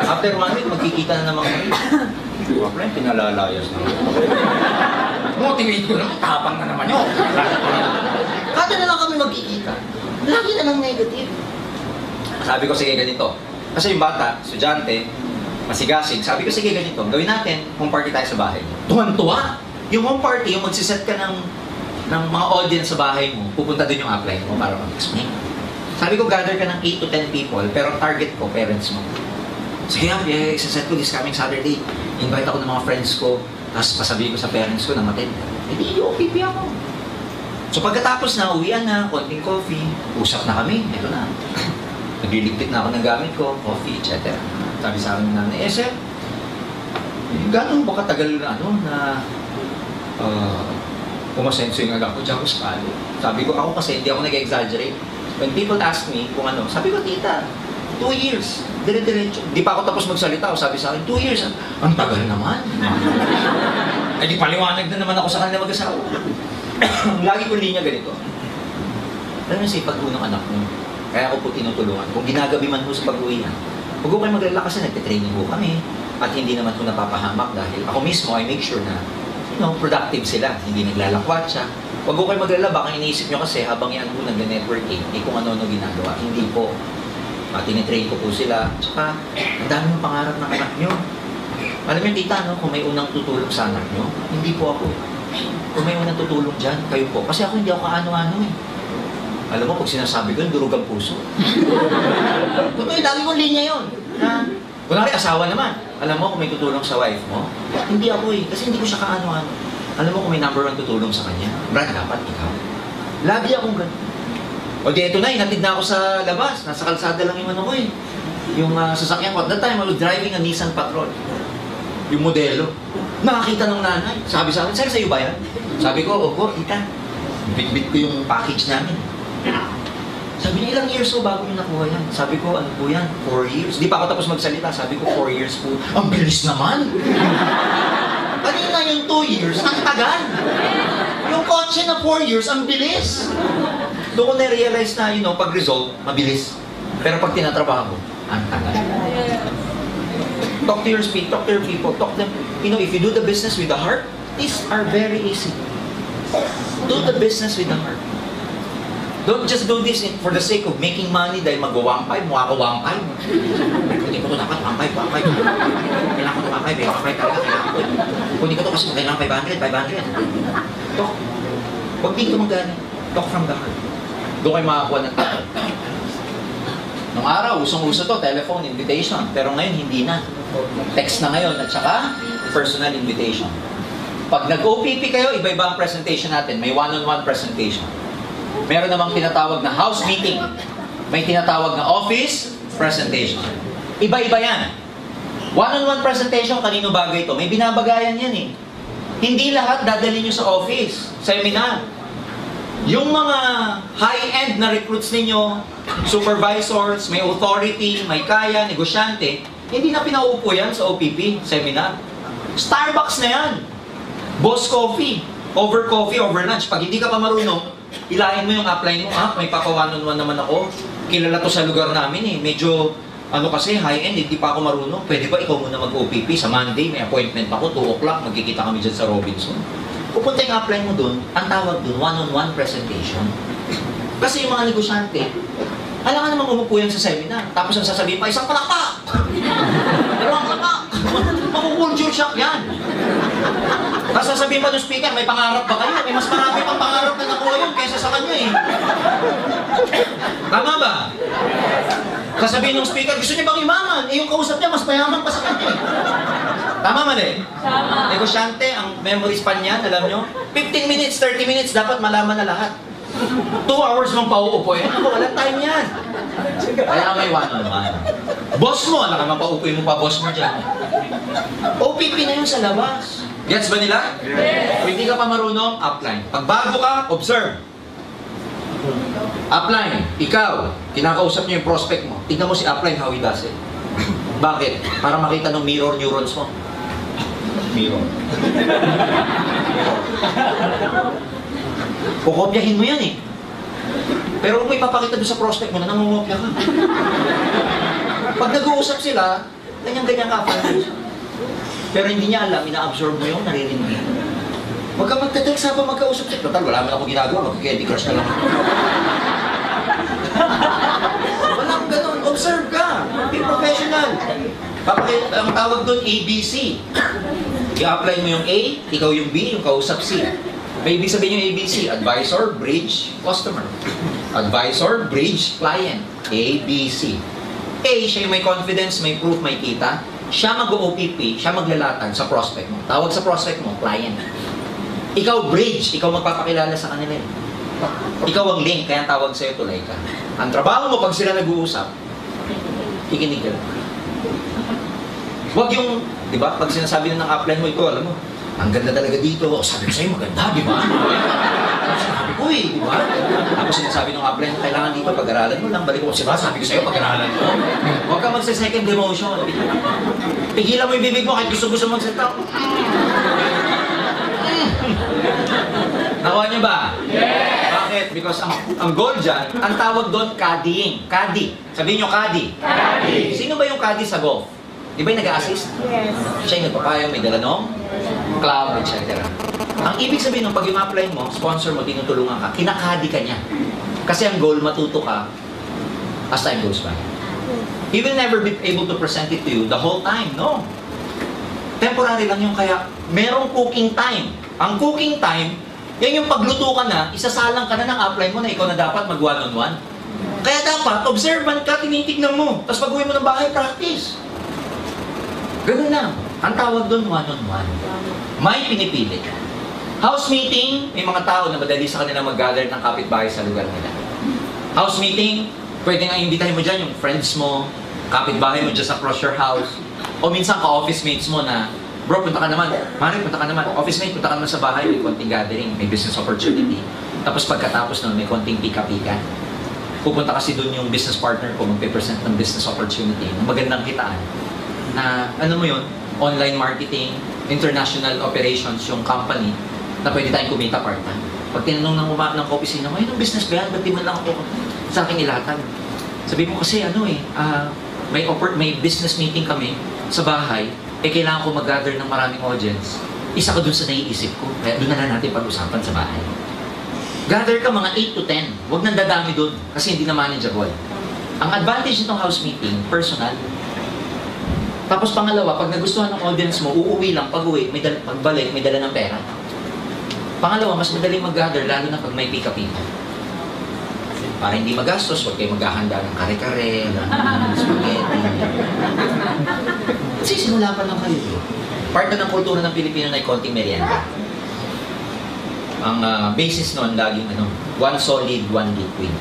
After 1 week, magkikita na naman kami. Friend, pinalalayas na. Motivate ko naman, tapang na naman yun. Kada na lang kami magkikita. Lagi na lang negative. Sabi ko, sige ganito. Kasi yung bata, estudyante, masigasig. Sabi ko, sige ganito. Gawin natin, home party tayo sa bahay. Tuwan-tuwa. Yung home party, yung magsiset ka ng mga audience sa bahay mo, pupunta din yung upline mo para mag-explain. Sabi ko, gather ka ng 8 to 10 people, pero target ko, parents mo. Sige, isa-set ko this coming Saturday. Invite ako ng mga friends ko, tapos pasabihin ko sa parents ko na matid. Hindi, OPP ako. So pagkatapos na, uwian na, konting coffee, usap na kami, ito na. Nagliligpit na ako ng gamit ko, coffee, etc. Sabi sa akin ng nanay, sir, gano'n ba katagal na pumasenso yung anak ko dyan ko sa kalo. Sabi ko, ako kasi hindi ako nag-exaggerate. When people ask me kung ano, sabi ko, tita, 2 years. Dire-diretso. Di pa ako tapos magsalita. O sabi sa akin, 2 years. Ang tagal naman. Ay di paliwanag na naman ako sa kanila mag-asawa. Lagi ko linya ganito. Alam mo si pag-unang anak mo. Kaya ako po tinutulungan. Kung ginagabi man po sa pag-uwihan, huwag ko kayo mag-alala kasi nagtitraining po kami. At hindi naman po napapahamak dahil ako mismo I make sure na productive sila. Hindi naglalakwat siya. Huwag ko kayo mag-alala. Baka iniisip nyo kasi habang yan po nag-networking, kung ano-ano ginagawa. Hindi po. Tinitrain ko po sila. Tsaka, ang dami ng pangarap ng anak nyo. Alam mo tita, no? Kung may unang tutulong sa anak nyo, hindi po ako. Kung may unang tutulong dyan, kayo po. Kasi ako hindi ako kaano-ano eh. Alam mo, pag sinasabi ko, durog ang puso. Totoo, lagi kong linya yun. Kunwari, asawa naman. Alam mo, kung may tutulong sa wife mo, hindi ako eh. Kasi hindi ko siya kaano-ano. Alam mo, kung may number 1 tutulong sa kanya, Brad, dapat ikaw. Lagi akong ganun. O di, eto na, inatid na ako sa labas. Nasa kalsada lang yung ano ko eh. Yung sasakyan ko. At that time, I was driving a Nissan Patrol. Yung modelo. Nakakita ng nanay. Sabi sa akin, sir, sa'yo ba yan? Sabi ko, opo, tita. Bit-bit ko yung package namin. Sabi niya, ilang years po bago yung nakuha yan? Sabi ko, ano po yan? 4 years. Di pa ako tapos magsalita. Sabi ko, 4 years po. Ang bilis naman! Kanina yung 2 years, ang tagal! Yung kotse na 4 years, ang bilis! Doon ko na-realize na, pag-result, mabilis. Pero pag tinatrabaho, ang tagal. Talk to your speed, talk to your people, talk to them. If you do the business with the heart, these are very easy. Do the business with the heart. Don't just do this for the sake of making money dahil mag-1.5, mukha ko 1.5. Kunin ko ito dapat 1.5. Kailangan ko ito 1.5, 1.5 talaga, kailangan ko ito. Kunin ko ito kasi kailangan 500. Talk. Huwag dito magaling. Talk from the heart. Doon kayo makakuha ng tao. Nung araw, usong-uso to, telephone invitation. Pero ngayon, hindi na. Text na ngayon at saka personal invitation. Pag nag-OPP kayo, iba-iba ang presentation natin. May one-on-one presentation. Meron namang tinatawag na house meeting. May tinatawag na office presentation. Iba-iba yan. One-on-one presentation, kanino bagay ito? May binabagayan yan eh. Hindi lahat dadalhin nyo sa office, seminar. Yung mga high-end na recruits ninyo, supervisors, may authority, may kaya, negosyante, hindi na pinaupo yan sa OPP, seminar. Starbucks na yan. Boss coffee. Over coffee, over lunch. Pag hindi ka pa marunong, ilahin mo yung upline mo, may paka-one-on-one naman ako. Kilala to sa lugar namin eh. Medyo, kasi, high-end, hindi pa ako marunong. Pwede ba ikaw muna mag-OPP? Sa Monday, may appointment ako, 2 o'clock, magkikita kami dyan sa Robinson. Pupunta yung upline mo dun, ang tawag dun, one-on-one presentation. Kasi yung mga negosyante, Alam nga naman umupo yan sa seminar. Tapos ang sasabihin pa, isang palakpak! Dalawang palakpak! Makukulture shock yan. Tapos sasabihin pa ng speaker, may pangarap ba kayo? May mas marami pang pangarap na nakuha yun kaysa sa kanya eh. Tama ba? Sasabihin ng speaker, gusto niya bang imaman? Eh yung kausap niya, mas mayaman pa sa kanya eh. Tama mali? Tama. Negosyante, ang memory span niyan, alam nyo? 15 minutes, 30 minutes, dapat malaman na lahat. 2 hours mong pauupo yan. Ako, walang time yan. Kaya may one-on-one. Boss mo, alam ka mapaupuin mo pa boss mo dyan. OPP na yun sa labas. Gets ba nila? Yes. Kung hindi ka pa marunong, upline. Pag bago ka, observe. Upline, ikaw, kinakausap niyo yung prospect mo. Tignan mo si upline how he does it. Bakit? Para makita ng mirror neurons mo. Mirror. Kukopyahin mo yan eh. Pero kung may papakita doon sa prospect mo na nangungopya ka. Pag nag-uusap sila, ganyan-ganyan ka. Pero hindi niya alam, ina-absorb mo yung naririnig niya. Huwag ka magte-text habang magkausap siya. Total, wala man ako ginagawa. Mag-candy crush ka lang. Walang ganun. Observe ka. Be professional. Ang tawag doon, ABC. I-apply mo yung A, ikaw yung B, yung kausap C. May ibig sabihin yung ABC. Advisor, bridge, customer. Advisor, bridge, client. A, B, C. A, siya yung may confidence, may proof, may kita. Siya mag-OPP, siya maglalatan sa prospect mo. Tawag sa prospect mo, client. Ikaw bridge, ikaw magpapakilala sa kanila. Ikaw ang link, kaya tawag sa'yo tulay ka. Ang trabaho mo pag sila nag-uusap, ikinig ka. Huwag yung, di ba, pag sinasabi na ng upline mo, ito, alam mo, ang ganda talaga dito. Sabi ko sa'yo, maganda, di ba? Sabi ko eh, di ba? Tapos sinasabi ng upline, kailangan dito, pag-aralan mo lang. Balik ko, sabi ko sa'yo, pag-aralan mo. Huwag ka magsa-second demotion. Pigilan mo yung bibig mo kahit gusto magsalita. Nakuha niyo ba? Yes! Bakit? Because ang goal dyan, ang tawag doon, caddying. Caddy. Sabihin niyo, caddy. Caddy. Sino ba yung caddy sa golf? Di ba yung nag-a-assist? Yes. Siya yung nagpapayo, may dalanong, club, etc. Ang ibig sabihin nung pag yung apply mo, sponsor mo, tinutulungan ka, kinakadi ka niya. Kasi ang goal, matuto ka as time goes by. He will never be able to present it to you the whole time. No. Temporary lang yung kaya merong cooking time. Ang cooking time, yan yung pagluto ka na, isasalang ka na ng upline mo na ikaw na dapat mag one-on-one. Kaya dapat, observant ka, tinitignan mo. Tapos pag uwi mo ng bahay, practice. Ganun lang. Ang tawag doon, one-on-one. May pinipili. House meeting, may mga tao na madali sa kanila mag-gather ng kapitbahay sa lugar nila. House meeting, pwede nga imbitahin mo dyan yung friends mo, kapitbahay mo just across your house, o minsan ka-office mates mo na, bro, punta ka naman. Mari, punta ka naman. Office mate, punta ka naman sa bahay, may konting gathering, may business opportunity. Tapos pagkatapos nun, may konting pika-pika. Pupunta kasi doon yung business partner ko, magpe-present ng business opportunity, ng magandang kitaan. Na, ano mo yun, online marketing, international operations, yung company, na pwede tayong kumita part-time. Pag tinanong ng opisina mo, yung business ba yan? Ba't di man lang ako sa akin ilatag? Sabi mo kasi, may business meeting kami sa bahay, kailangan ko mag-gather ng maraming audience. Isa ka dun sa naiisip ko, kaya dun na lang natin pag-usapan sa bahay. Gather ka mga 8 to 10, huwag nang dadami dun, kasi hindi na manageable. Ang advantage nitong house meeting, personal. Tapos pangalawa, pag nagustuhan ng audience mo, uuwi lang, pag-uwi, pagbalik, may dala ng pera. Pangalawa, mas madaling mag-gather, lalo na pag may pika-pika. Para hindi magastos, huwag kayo maghahanda ng kare-kare, ng spaghetti. Kasi simula pa lang kayo. Part na ng kultura ng Pilipino na konting merienda. Ang basis nun, laging one solid, one liquid.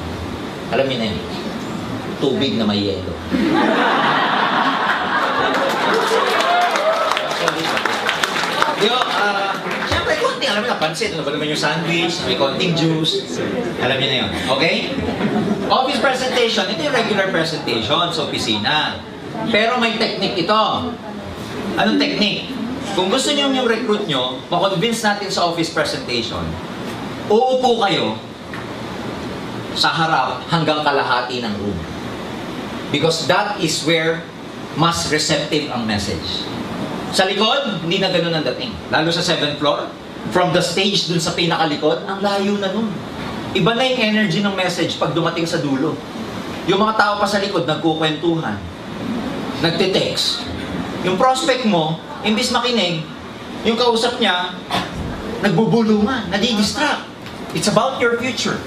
Alam niyo na yun, tubig na may yelo. Siyempre, konting, alam mo na, pansit, ano ba naman yung sandwich, may konting juice. Alam niyo na yun, okay? Office presentation, ito yung regular presentation sa opisina. Pero may technique ito. Anong technique? Kung gusto niyo yung recruit nyo, makonvince natin sa office presentation, uupo kayo sa harap hanggang kalahati ng room. Because that is where mas receptive ang message. Sa likod, hindi na ganun ang dating. Lalo sa 7th floor, from the stage dun sa pinakalikod, ang layo na nun. Iba na yung energy ng message pag dumating sa dulo. Yung mga tao pa sa likod, nagkukwentuhan, nagte-text. Yung prospect mo, imbis makinig, yung kausap niya, nagbubulungan, nadidistract. It's about your future.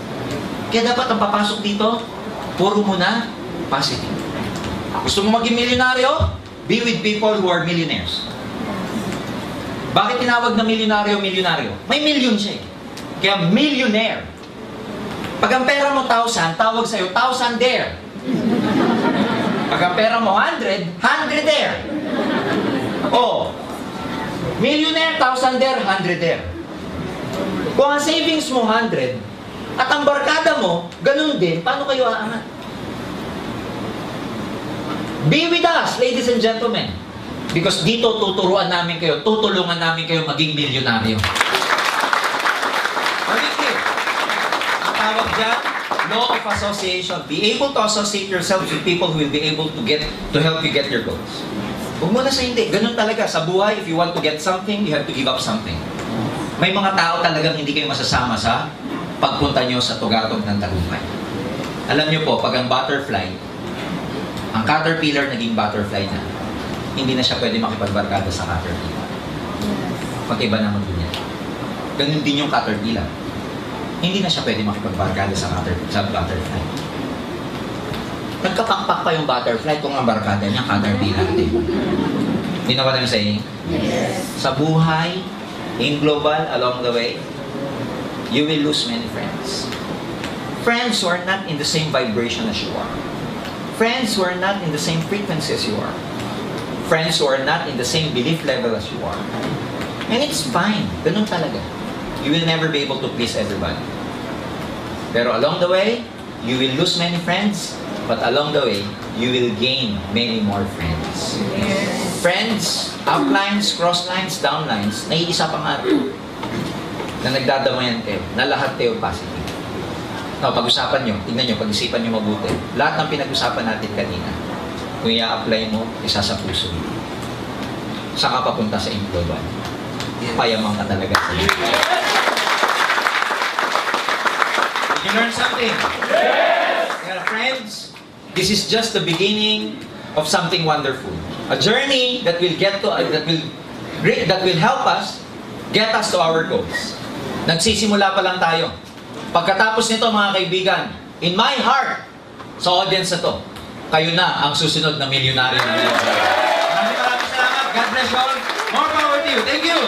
Kaya dapat ang papasok dito, puro mo na positive. Gusto mo maging milyonaryo? Be with people who are millionaires. Bakit tinawag na milyonaryo? May million siya eh. Kaya millionaire. Pag ang pera mo 1,000, tawag sa'yo, 1,000-daire. Pag ang pera mo 100, 100-daire. Oh, millionaire, 1,000-daire, 100-daire. Kung ang savings mo 100, at ang barkada mo, ganun din, paano kayo aangat? Be with us, ladies and gentlemen. Because dito tutulungan namin kayo maging milyonaryo. Pagkikip, ang tawag dyan, law of association. Be able to associate yourself with people who will be able to help you get your goals. Huwag mo na sa hindi. Ganun talaga. Sa buhay, if you want to get something, you have to give up something. May mga tao talagang hindi kayo masasama sa pagpunta nyo sa tugatog ng tagumpay. Alam nyo po, pag ang butterfly, ang caterpillar naging butterfly na, hindi na siya pwede makipagbarkada sa caterpillar. Pag-iba naman din yan. Ganun din yung caterpillar. Hindi na siya pwede makipagbarkada sa butterfly. Nagkapakpak pa yung butterfly kung ang barkada niya caterpillar din. You know what I'm saying? Yes. Sa buhay, in global, along the way, you will lose many friends. Friends who are not in the same vibration as you are. Friends who are not in the same frequency as you are. Friends who are not in the same belief level as you are. And it's fine. Ganun talaga. You will never be able to please everybody. Pero along the way, you will lose many friends, but along the way, you will gain many more friends. Yes. Friends, uplines, crosslines, downlines, naiisa pa nga na nagdadamayan kayo, na lahat kayo positive. No, pag-usapan nyo, tingnan nyo, pag-isipan nyo mabuti. Lahat ng pinag-usapan natin kanina, kung i-apply mo, isa sa puso mo. Saka papunta sa global. Payamang ka talaga sa iyo. Did you learn something? Yes! Yeah, friends, this is just the beginning of something wonderful. A journey that will help us get us to our goals. Nagsisimula pa lang tayo. Pagkatapos nito, mga kaibigan, in my heart, sa audience na to, kayo na ang susunod na milyonaryo na milyonaryo. Maraming salamat. God bless you all. More power to you. Thank you.